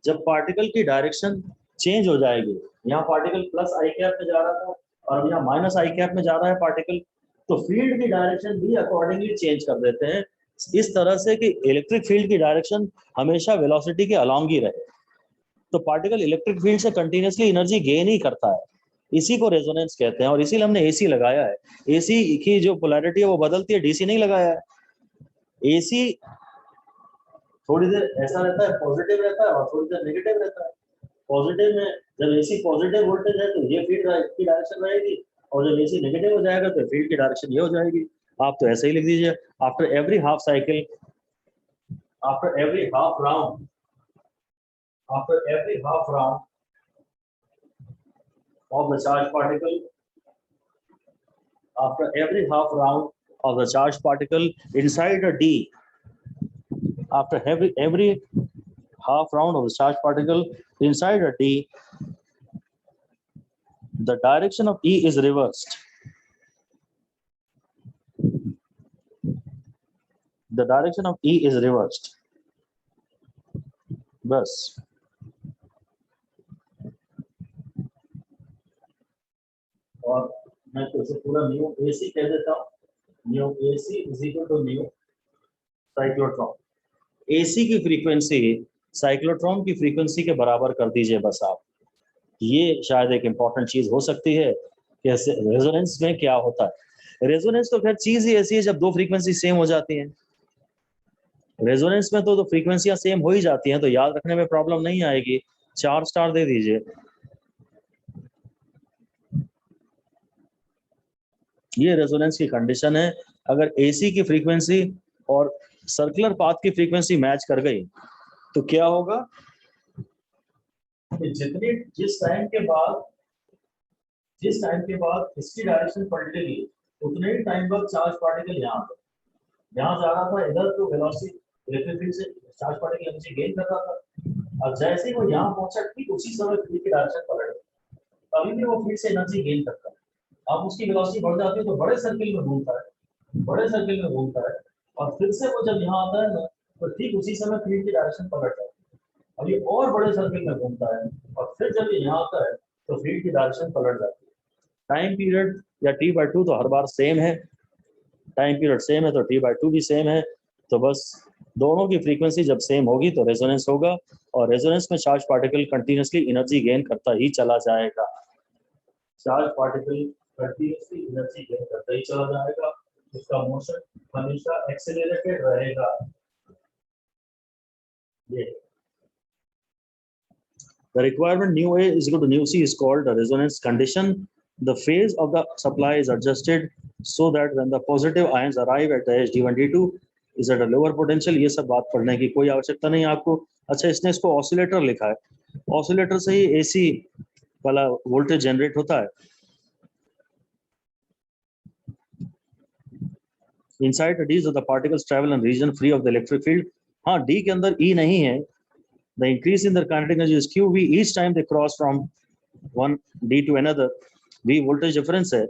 [SPEAKER 1] जब पार्टिकल की डायरेक्शन चेंज हो जाएगी, यहाँ पार्टिकल प्लस आई कैप में जा रहा था और अब यहाँ माइनस आई कैप में जा रहा है पार्टिकल, तो फील्ड की डायरेक्शन भी अकॉर्डिंगली चेंज कर देते हैं इस तरह से कि इलेक्ट्रिक फील्ड की डायरेक्शन हमेशा वेलोसिटी के अलॉन्ग ही रहे। तो पार्टिकल इलेक्ट्रिक फील्ड से कंटिन्यूसली एनर्जी गेन ही करता है, इसी को रेजोनेंस कहते हैं और इसीलिए हमने एसी लगाया है। एसी की जो पोलैरिटी है वो बदलती है, डीसी नहीं लगाया है। एसी थोड़ी देर ऐसा रहता है, पॉजिटिव रहता है और थोड़ी देर नेगेटिव रहता है। पॉजिटिव में जब एसी पॉजिटिव वोल्टेज है तो ये फील्ड की डायरेक्शन रहेगी, और जब एसी नेगेटिव हो जाएगा तो फील्ड की डायरेक्शन ये हो जाएगी। आप तो ऐसे ही लिख दीजिए, after every half cycle, after every half round, after every half round of the charged particle, after every half round of the charged particle inside a D, after every half round of the charged particle inside a D, the direction of E is reversed. The direction of E is reversed. बस और मैं तो इसे पूरा new AC कह देता हूँ, nu AC is equal to nu cyclotron. AC की फ्रीक्वेंसी साइक्लोट्रॉन की फ्रीक्वेंसी के बराबर कर दीजिए बस आप। ये शायद एक इंपॉर्टेंट चीज हो सकती है कि रेजोनेंस में क्या होता है। रेजोनेंस तो खैर चीज ही ऐसी है जब दो फ्रीक्वेंसी सेम हो जाती हैं। रेजोनेंस में तो फ्रीक्वेंसियां सेम हो ही जाती हैं, तो याद रखने में प्रॉब्लम नहीं आएगी। 4 स्टार दे दीजिए। ये रेजोनेंस की कंडीशन है। अगर एसी की फ्रीक्वेंसी और सर्कुलर पाथ की फ्रीक्वेंसी मैच कर गई तो क्या होगा, जिस टाइम के बाद इसकी डायरेक्शन पलटेगी उतने ही टाइम बाद चार्ज पार्टिकल यहाँ जा रहा था इधर, तो वेलोसिटी इलेक्ट्रिक फील्ड से चार्ज पार्टिकल एनर्जी गेन कर रहा था। अब जैसे ही वो यहाँ पहुंचा ठीक उसी समय फील्ड की डायरेक्शन पलट गई। अभी भी वो फील्ड से एनर्जी गेन करता है। अब उसकी वेलोसिटी बढ़ जाती है तो बड़े सर्किल में घूमता है, बड़े सर्किल में घूमता है, और फिर से वो जब यहाँ आता है ना तो ठीक उसी समय फील्ड की डायरेक्शन पलट जाती है। अब ये और बड़े सर्किल में घूमता है और फिर जब ये यहाँ आता है तो फील्ड की डायरेक्शन पलट जाती है। टाइम पीरियड या t/2 तो हर बार सेम है, टाइम पीरियड सेम है तो t/2 भी सेम है। तो बस दोनों की फ्रीक्वेंसी जब सेम होगी तो रेजोनेंस होगा, और रेजोनेंस में charge particle continuously energy gain करता ही चला जाएगा। Charge particle continuously energy gain करता ही चला जाएगा, उसका मोशन हमेशा एक्सेलरेटेड रहेगा। ये the requirement nu A is equal to nu C is called the resonance condition. The phase of the supply is adjusted so that when the positive ions arrive at the edge D1 D2 is at a lower potential। ये सब बात पढ़ने की कोई आवश्यकता नहीं है आपको। अच्छा, इसने इसको ऑसिलेटर लिखा है, ऑसिलेटर से ही AC वाला वोल्टेज जनरेट होता है। Inside the D's of the particles travel in region free of the electric field। हाँ, D के अंदर E नहीं है। The increase in their kinetic energy is QV each time they cross from one D to another। V voltage difference है।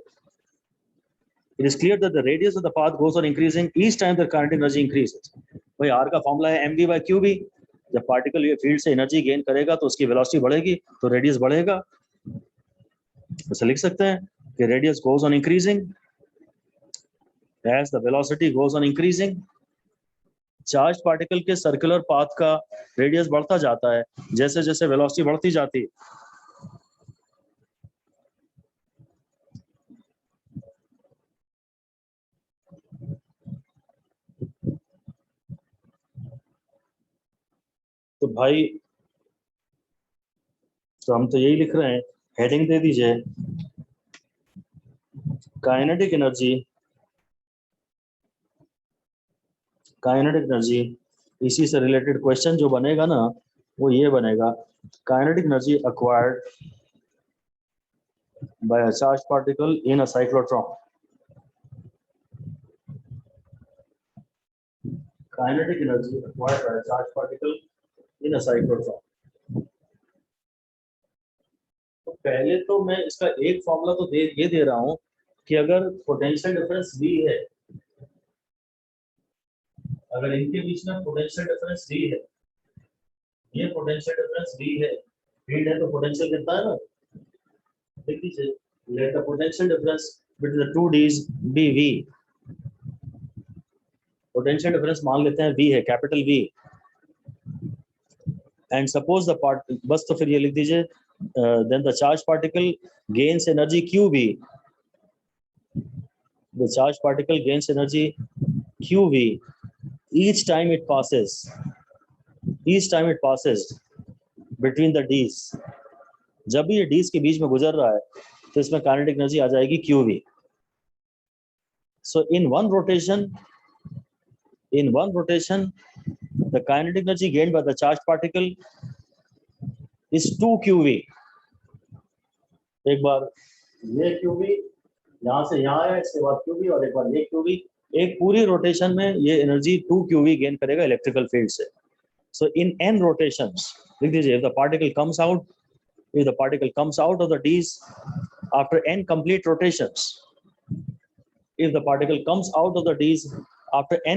[SPEAKER 1] It is clear that the radius of the path goes on increasing each time their kinetic energy increases। भाई R का formula है mv/qv। जब particle ये field से energy gain करेगा तो उसकी वेलोसिटी बढ़ेगी तो रेडियस बढ़ेगा। ऐसा लिख सकते हैं कि radius goes on increasing as the velocity goes on increasing। Charge particle के सर्कुलर पाथ का रेडियस बढ़ता जाता है जैसे जैसे वेलोसिटी बढ़ती जाती है। तो भाई तो हम तो यही लिख रहे हैं, हेडिंग दे दीजिए काइनेटिक एनर्जी। काइनेटिक एनर्जी, इसी से रिलेटेड क्वेश्चन जो बनेगा ना वो ये बनेगा, kinetic energy acquired by a charged particle in a cyclotron। Kinetic energy acquired by a charged particle in a cyclotron। तो पहले तो मैं इसका एक फॉर्मूला तो ये दे रहा हूं कि अगर पोटेंशियल डिफरेंस V है, अगर इनके बीच में पोटेंशियल डिफरेंस V है, ये पोटेंशियल डिफरेंस V है, फील्ड है तो पोटेंशियल कितना है ना, देख लीजिए, let the potential difference between the two dees be V। Potential difference मान लेते हैं V है, capital V। And suppose the part, बस तो फिर ये लिख दीजिए then the charged particle gains energy QV। The charged particle gains energy QV each time it passes between the D's। जब भी ये D's के बीच में गुजर रहा है तो इसमें काइनेटिक एनर्जी आ जाएगी QV। So in one rotation the kinetic energy gained by the charged particle is 2 QV। एक बार ये QV यहाँ से यहाँ आया, इसके बाद QV, और एक बार ये QV, एक पूरी रोटेशन में ये एनर्जी 2 QV गेन करेगा इलेक्ट्रिकल फील्ड से। So in n rotations, लिख दीजिए, if the particle comes out of the D's after n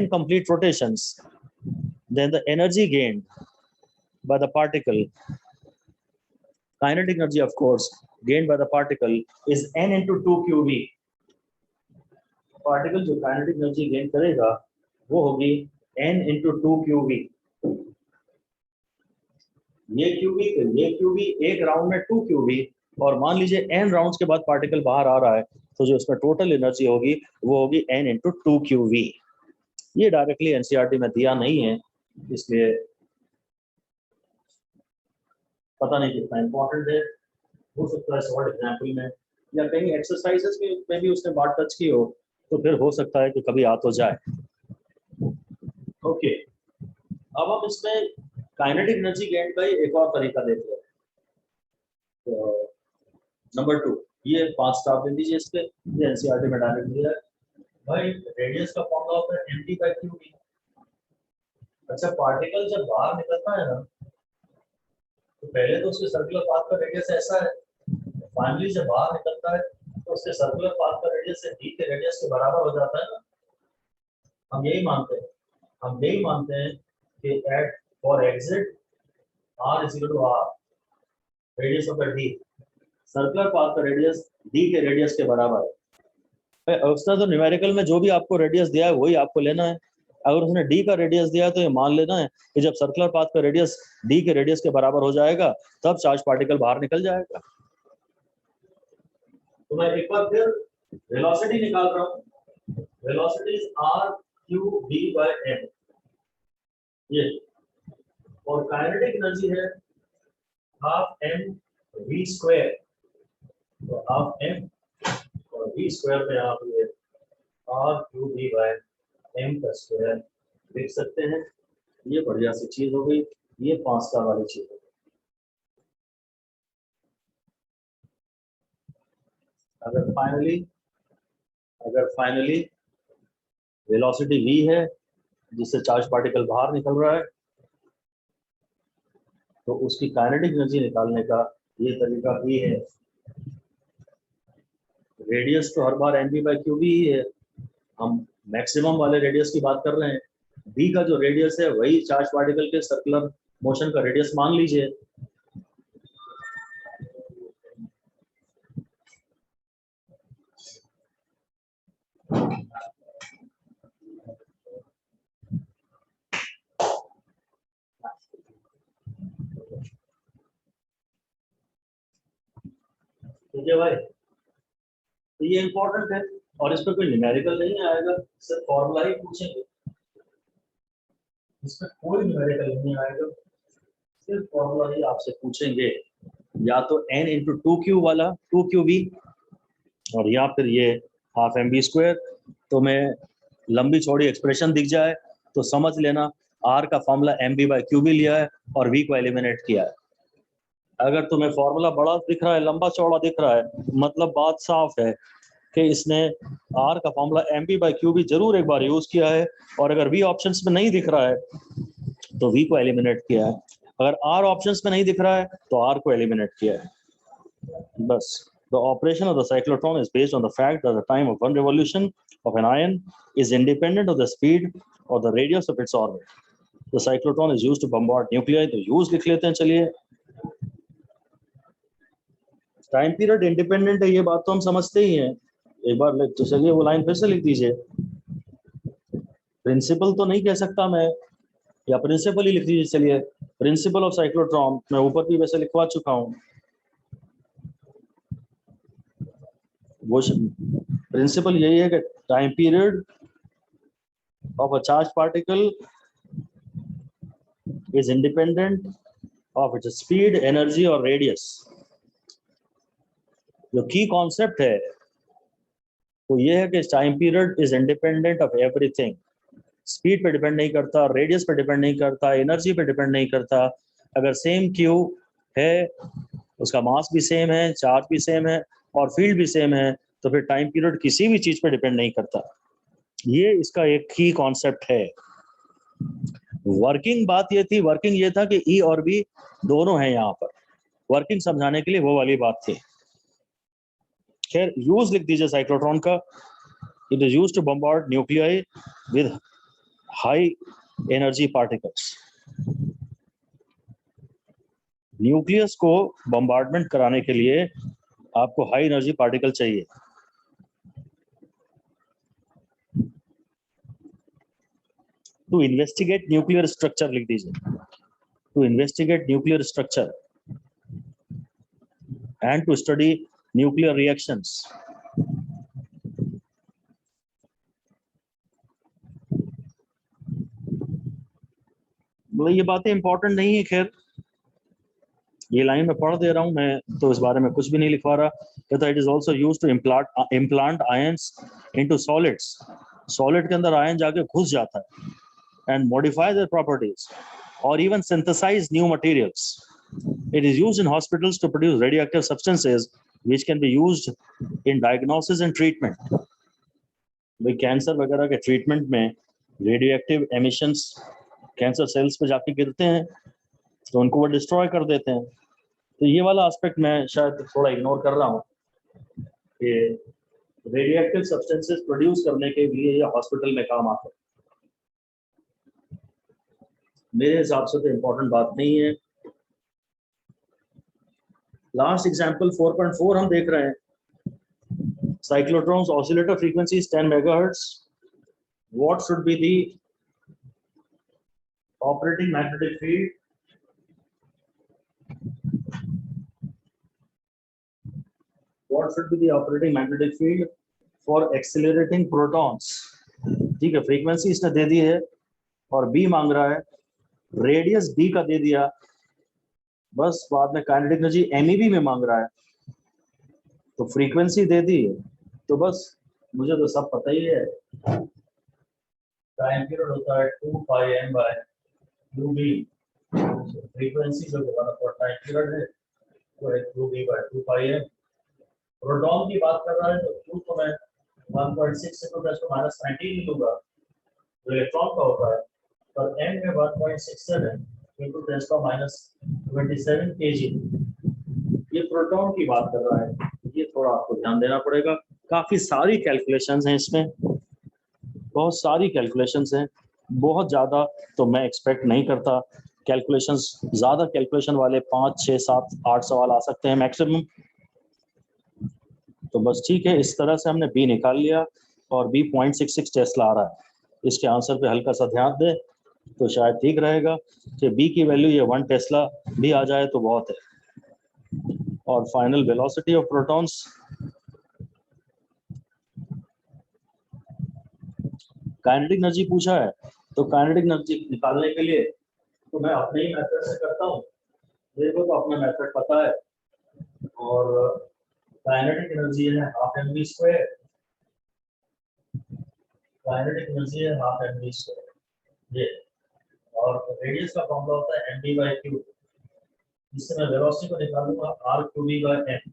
[SPEAKER 1] complete rotations, then the energy gained by the particle, kinetic energy of course gained by the particle, is n into 2 QV। Particle जो kinetic energy gain करेगा वो होगी n into 2 QV। ये QV फिर ये QV, एक round में 2 QV, और मान लीजिए n राउंड्स के बाद पार्टिकल बाहर आ रहा है तो जो इसमें टोटल एनर्जी होगी वो होगी n into 2 QV। ये डायरेक्टली एनसीईआरटी में दिया नहीं है, इसलिए पता नहीं कितना इंपॉर्टेंट है। हो सकता है शॉर्ट एग्जाम्पल में या कहीं एक्सरसाइजेस में भी उसने बात टच की हो तो फिर हो सकता है कि कभी आ तो जाए। ओके, अब हम इसमें काइनेटिक एनर्जी गेन का एक और तरीका देखते हैं। तो नंबर 2, ये 5 स्टार दे दीजिए इस पे, ये एनसीईआरटी में डायरेक्ट दिया है भाई। रेडियस का फॉर्मूला होता है mv/qv। अच्छा, पार्टिकल जब बाहर निकलता है ना तो पहले तो उसके सर्कुलर पाथ का रेडियस ऐसा है, फाइनली जब बाहर निकलता है तो उसके सर्कुलर पाथ का रेडियस से डी के रेडियस के बराबर हो जाता है ना। हम यही मानते हैं कि at for exit r is equal to r radius of the dee, circular path का रेडियस डी के रेडियस के बराबर है। उसने तो न्यूमेरिकल में जो भी आपको रेडियस दिया है वही आपको लेना है। अगर उसने डी का रेडियस दिया है तो ये मान लेना है कि जब सर्कुलर पाथ का रेडियस डी के रेडियस के बराबर हो जाएगा तब चार्ज पार्टिकल बाहर निकल जाएगा। तो मैं एक बार फिर वेलोसिटी निकाल रहा हूं। Velocity is r q d by m, ये, और काइनेटिक एनर्जी है हाफ m v स्क्वायर। तो हाफ m और v स्क्वायर में आप ये r q d by m का स्क्वायर लिख सकते हैं। ये बढ़िया सी चीज हो गई, ये 5 स्टार वाली चीज हो गई। अगर फाइनली वेलोसिटी v है जिससे चार्ज पार्टिकल बाहर निकल रहा है तो उसकी काइनेटिक एनर्जी निकालने का ये तरीका भी है। रेडियस तो हर बार mv/qb ही है, हम मैक्सिमम वाले रेडियस की बात कर रहे हैं। b का जो रेडियस है वही चार्ज पार्टिकल के सर्कुलर मोशन का रेडियस मान लीजिए। ठीक है भाई, तो ये इंपॉर्टेंट है और इस पर कोई न्यूमेरिकल नहीं आएगा, सिर्फ फॉर्मूला ही पूछेंगे। इसमें कोई न्यूमेरिकल नहीं आएगा, सिर्फ फॉर्मूला ही आपसे पूछेंगे, या तो n इंटू 2q वाला 2qb और या फिर ये हाफ mv स्क्वायर। तो मैं लंबी चौड़ी एक्सप्रेशन दिख जाए तो समझ लेना r का फॉर्मूला mv/qb लिया है और v को एलिमिनेट किया है। अगर तुम्हें फॉर्मूला बड़ा दिख रहा है, लंबा चौड़ा दिख रहा है, मतलब बात साफ है कि इसने r का फॉर्मूला mv/qb जरूर एक बार यूज किया है, और अगर v ऑप्शंस में नहीं दिख रहा है तो v को एलिमिनेट किया है, अगर r ऑप्शंस में नहीं दिख रहा है तो r को एलिमिनेट किया है। बस the operation of the cyclotron is based on the fact that the time of one revolution of an ion is independent of the speed or the radius of its orbit. The cyclotron is used to bombard nuclei, तो use लिख लेते हैं। चलिए, time period independent है, ये बात तो हम समझते ही हैं। एक बार तो चलिए वो लाइन फिर से लिख दीजिए। प्रिंसिपल तो नहीं कह सकता मैं, या प्रिंसिपल ही लिख दीजिए। चलिए, प्रिंसिपल ऑफ साइक्लोट्रॉन मैं ऊपर भी वैसे लिखवा चुका हूँ। वो प्रिंसिपल यही है कि time period of a charge particle is independent of its speed, energy और रेडियस। जो की कॉन्सेप्ट है वो ये है कि time period is independent of everything. Speed पे डिपेंड नहीं करता, रेडियस पे डिपेंड नहीं करता, एनर्जी पे डिपेंड नहीं करता। अगर सेम क्यू है, उसका मास भी सेम है, चार्ज भी सेम है और फील्ड भी सेम है, तो फिर टाइम पीरियड किसी भी चीज पे डिपेंड नहीं करता। ये इसका एक की कॉन्सेप्ट है। वर्किंग बात ये थी, वर्किंग ये था कि ई और बी दोनों हैं यहाँ पर। वर्किंग समझाने के लिए वो वाली बात थी। खैर, यूज लिख दीजिए साइक्लोट्रॉन का। It is used to bombard nuclei with high energy particles. Nucleus को बम्बार्डमेंट कराने के लिए आपको हाई एनर्जी पार्टिकल चाहिए। टू इन्वेस्टिगेट न्यूक्लियर स्ट्रक्चर लिख दीजिए। To investigate nuclear structure and to study nuclear reactions. मतलब ये बातें इंपॉर्टेंट नहीं है। खैर, ये लाइन में पढ़ दे रहा हूं मैं, तो इस बारे में कुछ भी नहीं लिखवा रहा। कहता it is also used to implant ions into solids. Solid के अंदर आयन जाके घुस जाता है एंड मॉडिफाई देयर प्रॉपर्टीज और even synthesize new materials. It is used in hospitals to produce radioactive substances which can be used in diagnosis and treatment. भाई, cancer वगैरह के ट्रीटमेंट में रेडियोएक्टिव एमिशंस कैंसर सेल्स पे जाके गिरते हैं तो उनको वो डिस्ट्रॉय कर देते हैं। तो ये वाला एस्पेक्ट मैं शायद थोड़ा इग्नोर कर रहा हूँ कि रेडियोएक्टिव सब्सटेंसेस प्रोड्यूस करने के लिए ये हॉस्पिटल में काम आते हैं। मेरे हिसाब से तो इम्पोर्टेंट बात नहीं है। लास्ट एग्जांपल 4.4 हम देख रहे हैं। Cyclotron's oscillator frequency is 10 megahertz. What should be the operating magnetic field? What should be the operating magnetic field for accelerating protons? ठीक है, फ्रीक्वेंसी इसने दे दी है और बी मांग रहा है, रेडियस डी का दे दिया, बस बाद में काइनेटिक एनर्जी एमईबी में मांग रहा है। तो फ्रीक्वेंसी दे दी तो बस मुझे तो सब पता ही है। टाइम पीरियड होता है 2 pi m by q B. Frequency जो टाइम पीरियड है वो है q B by 2 pi m. Proton की बात कर रहा है तो क्यू को मैं 1.6 into 10⁻19 लूंगा जो इलेक्ट्रॉन का होता है, और एम में 1.67 into 10⁻27 kg ये प्रोटॉन की बात कर रहा है। ये थोड़ा आपको ध्यान देना पड़ेगा। काफी सारी कैलकुलेशंस हैं इसमें, बहुत सारी कैलकुलेशंस हैं, बहुत ज्यादा तो मैं एक्सपेक्ट नहीं करता। कैलकुलेशंस ज्यादा कैलकुलेशन वाले 5, 6, 7, 8 सवाल आ सकते हैं मैक्सिमम। तो बस ठीक है, इस तरह से हमने बी निकाल लिया और बी 0.66 टेस्ला आ रहा है। इसके आंसर पे हल्का सा ध्यान दे तो शायद ठीक रहेगा कि बी की वैल्यू ये 1 टेस्ला भी आ जाए तो बहुत है। और final velocity of protons, kinetic energy पूछा है तो काइनेटिक एनर्जी निकालने के लिए तो मैं अपने ही मेथड से करता हूँ। मेरे को तो अपना मेथड पता है। और काइनेटिक एनर्जी है half m v square. Kinetic energy है हाफ एम वी स्क्वायर ये, और रेडियस का फॉर्मूला होता है एम डी बाई क्यू। इससे मैं वेलोसिटी को निकालूंगा r q B by m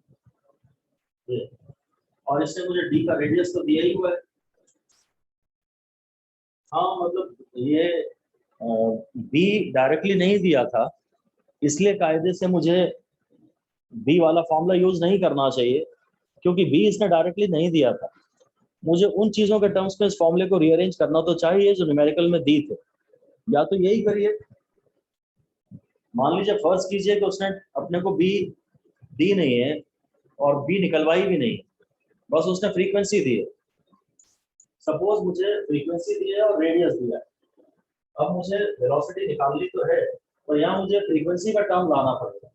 [SPEAKER 1] ये, और इससे मुझे डी का रेडियस तो दिया ही हुआ है। हाँ मतलब ये बी डायरेक्टली नहीं दिया था, इसलिए कायदे से मुझे बी वाला फॉर्मूला यूज नहीं करना चाहिए, क्योंकि बी इसने डायरेक्टली नहीं दिया था। मुझे उन चीजों के टर्म्स में इस फॉर्मूले को रीअरेंज करना तो चाहिए जो न्यूमेरिकल में दी थे। या तो यही करिए, मान लीजिए फर्स्ट कीजिए कि उसने अपने को बी दी नहीं है और बी निकलवाई भी नहीं, बस उसने फ्रीक्वेंसी दी है। सपोज मुझे फ्रीक्वेंसी दी है और रेडियस दिया है। अब मुझे वेलोसिटी निकालनी तो है, और यहाँ मुझे फ्रीक्वेंसी का टर्म लाना पड़ेगा।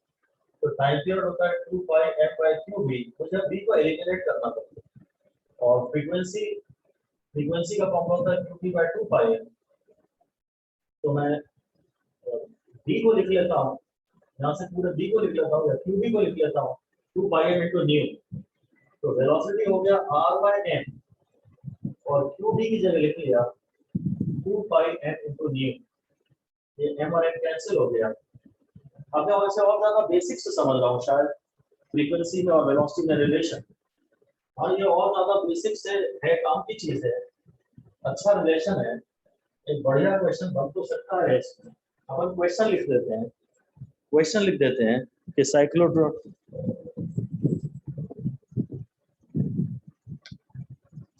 [SPEAKER 1] तो टाइम पीरियड होता है 2 pi m by q B, मुझे बी को एलिमिनेट करना पड़ेगा। और फ्रीक्वेंसी का फॉर्मूला होता है q B by 2 pi m. तो मैं बी को लिख लेता हूँ, यहाँ से पूरे बी को लिख लेता हूँ या क्यू बी को लिख लेता हूँ 2 पाई एम इंटू न्यू। तो वेलोसिटी हो गया आर बाई एम, और क्यू बी की जगह लिख लिया 2 पाई एम इंटू न्यू। ये एम और एम कैंसिल हो गया। अब मैं वैसे और ज्यादा बेसिक से समझ रहा हूँ शायद फ्रीक्वेंसी में और वेलोसिटी में रिलेशन, और ये और ज्यादा बेसिक से है, काम की चीज है, अच्छा रिलेशन है, एक बढ़िया क्वेश्चन बन तो सकता है इसमें। अपन क्वेश्चन लिख देते हैं कि cyclotron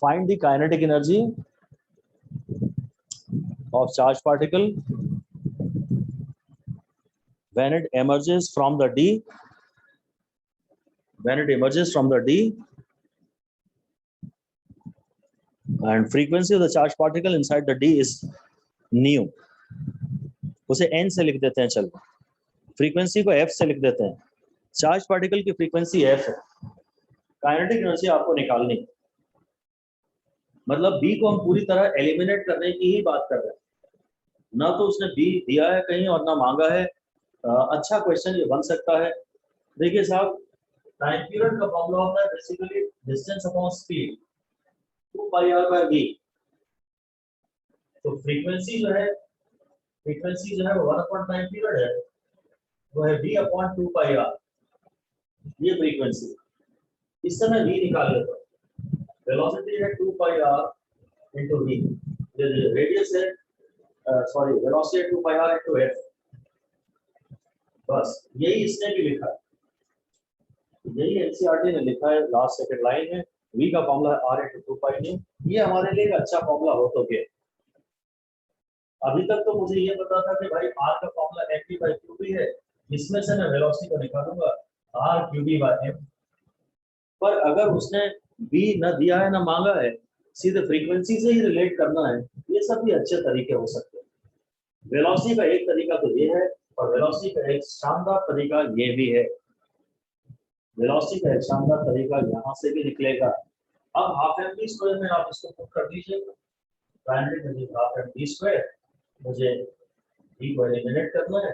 [SPEAKER 1] find the kinetic energy of charged particle when it emerges from the D, and frequency of the charged particle inside the D is nu। उसे n से लिख देते हैं, चलो फ्रीक्वेंसी को f से लिख देते हैं। चार्ज पार्टिकल की फ्रीक्वेंसी f है, काइनेटिक एनर्जी आपको निकालनी, मतलब बी को हम पूरी तरह एलिमिनेट करने की ही बात कर रहे हैं। ना तो उसने बी दिया है कहीं और ना मांगा है। अच्छा क्वेश्चन ये बन सकता है। देखिए साहब, टाइम पीरियड का फॉर्मूला होता है basically distance upon speed 2 pi r by B. तो फ्रीक्वेंसी जो है वो 1 अपॉन टाइम पीरियड है, वो है बी अपॉन 2 पाई आर, ये फ्रीक्वेंसी। इससे मैं बी निकाल लेता हूँ। वेलोसिटी है 2 pi are into we, radius है वेलोसिटी है 2 पाई आर इंटू एफ। बस यही इसने भी लिखा है। यही एनसीईआरटी ने लिखा है लास्ट सेकंड लाइन में, v का फॉर्मूला है r into 2 pi nu। ये हमारे लिए एक अच्छा फॉर्मूला हो तो गया। अभी तक तो मुझे ये पता था कि भाई r का फॉर्मूला mv by qb है, इसमें से मैं वेलोसिटी को निकालूंगा r qb by m। पर अगर उसने v न दिया है ना मांगा है, सीधे फ्रीक्वेंसी से ही रिलेट करना है, ये सब भी अच्छे तरीके हो सकते हैं। वेलोसिटी का एक तरीका तो ये है, और वेलोसिटी का एक शानदार तरीका ये भी है। वेलोसिटी का एक शानदार तरीका यहाँ से भी निकलेगा। अब हाफ एम वी स्क्वायर में आप इसको पुट कर दीजिएगा, kinetic energy half m v square, मुझे v को एलिमिनेट करना है,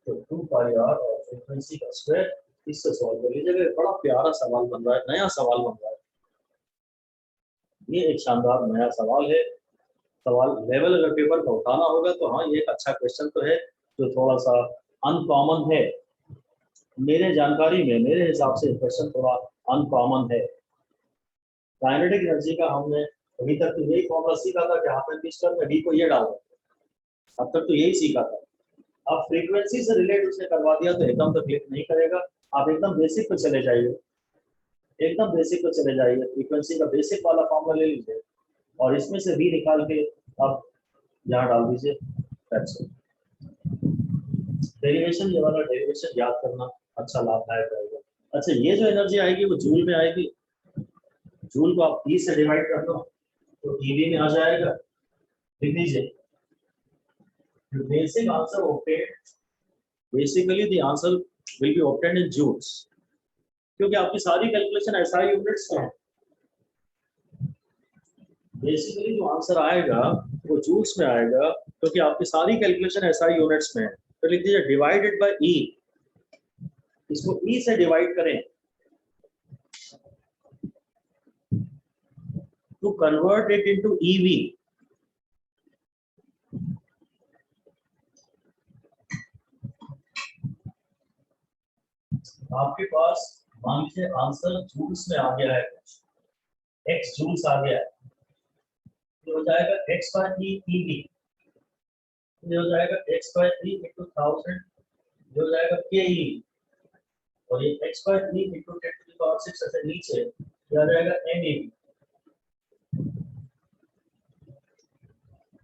[SPEAKER 1] तो 2 पाई r और फ्रीक्वेंसी का स्क्वायर, इससे सॉल्व कर लीजिएगा। बड़ा प्यारा सवाल बन रहा है, नया सवाल बन रहा है। ये एक शानदार नया सवाल है। सवाल लेवल अगर पेपर का उठाना होगा तो हाँ, ये एक अच्छा क्वेश्चन तो है, जो थोड़ा सा अनकॉमन है। मेरे जानकारी में, मेरे हिसाब से क्वेश्चन थोड़ा अनकॉमन है। काइनेटिक एनर्जी का हमने अभी तक तो यही फॉर्मूला सीखा था कि हाफ एम वी स्क्वायर में v को ये डालो, अब तक तो यही सीखा था। अब फ्रीक्वेंसी से रिलेट उसने करवा दिया तो एकदम तो क्लिक नहीं करेगा। आप एकदम बेसिक पे चले जाइए, एकदम बेसिक पे चले जाइए, फ्रीक्वेंसी का बेसिक वाला फॉर्मूला ले लीजिए और इसमें से v निकाल के अब यहाँ डाल दीजिए। डेरिवेशन, ये वाला डेरिवेशन याद करना अच्छा लाभदायक रहेगा। अच्छा, ये जो एनर्जी आएगी वो जूल में आएगी। जूल को आप E से डिवाइड कर दो तो EV में आ जाएगा। लिख लीजिए, basic answer obtained, basically the answer will be obtained in joules, क्योंकि आपकी सारी कैलकुलेशन SI यूनिट्स में है। बेसिकली जो आंसर आएगा वो जूल्स में आएगा, क्योंकि आपकी सारी कैलकुलेशन SI यूनिट्स में है। तो लिख दीजिए डिवाइडेड बाय E, इसको E से डिवाइड करें to convert it into EV। आपके पास मान लीजिए आंसर जूल्स में आ गया है, x जूल्स आ गया है, तो हो जाएगा x by e EV, ये हो जाएगा x by e into 1000, ये हो जाएगा KE, और ये x by e into 10 to the power 6 ऐसे नीचे ये आ जाएगा MEV।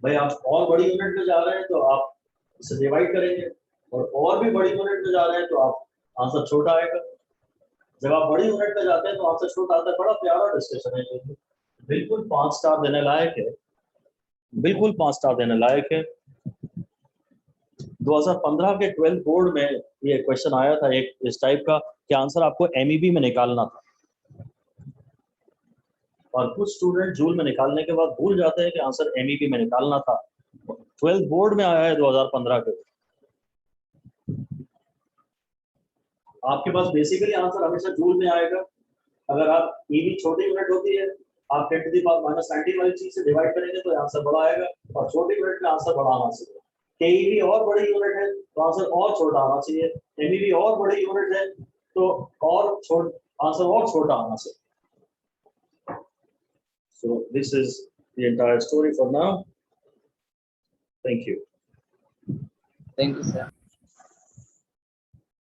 [SPEAKER 1] भाई आप और बड़ी यूनिट में जा रहे हैं तो आप इसे डिवाइड करेंगे, और भी बड़ी यूनिट में जा रहे हैं तो आप आंसर छोटा आएगा। जब आप बड़ी यूनिट में जाते हैं तो आंसर छोटा आता है। बड़ा प्यारा डिस्कशन है, बिल्कुल 5 स्टार देने लायक है, बिल्कुल 5 स्टार देने लायक है। 2015 के 12th बोर्ड में ये क्वेश्चन आया था एक इस टाइप का कि आंसर आपको MEB में निकालना था, और कुछ स्टूडेंट जूल में निकालने के बाद भूल जाते हैं कि आंसर MEB में निकालना था। 12th बोर्ड में आया है 2015 के। आपके पास बेसिकली आंसर हमेशा जूल में आएगा। अगर आप EV छोटी यूनिट होती है, आप 10 to the power -19 वाली चीज से डिवाइड करेंगे तो आंसर बड़ा आएगा, और छोटी यूनिट में आंसर बड़ा आना चाहिए। KEV और बड़ी यूनिट है तो आंसर और छोटा आना चाहिए, MEB और बड़ी यूनिट है तो और आंसर और छोटा आना चाहिए। So this is the entire story for now. Thank you.
[SPEAKER 3] Thank you, sir.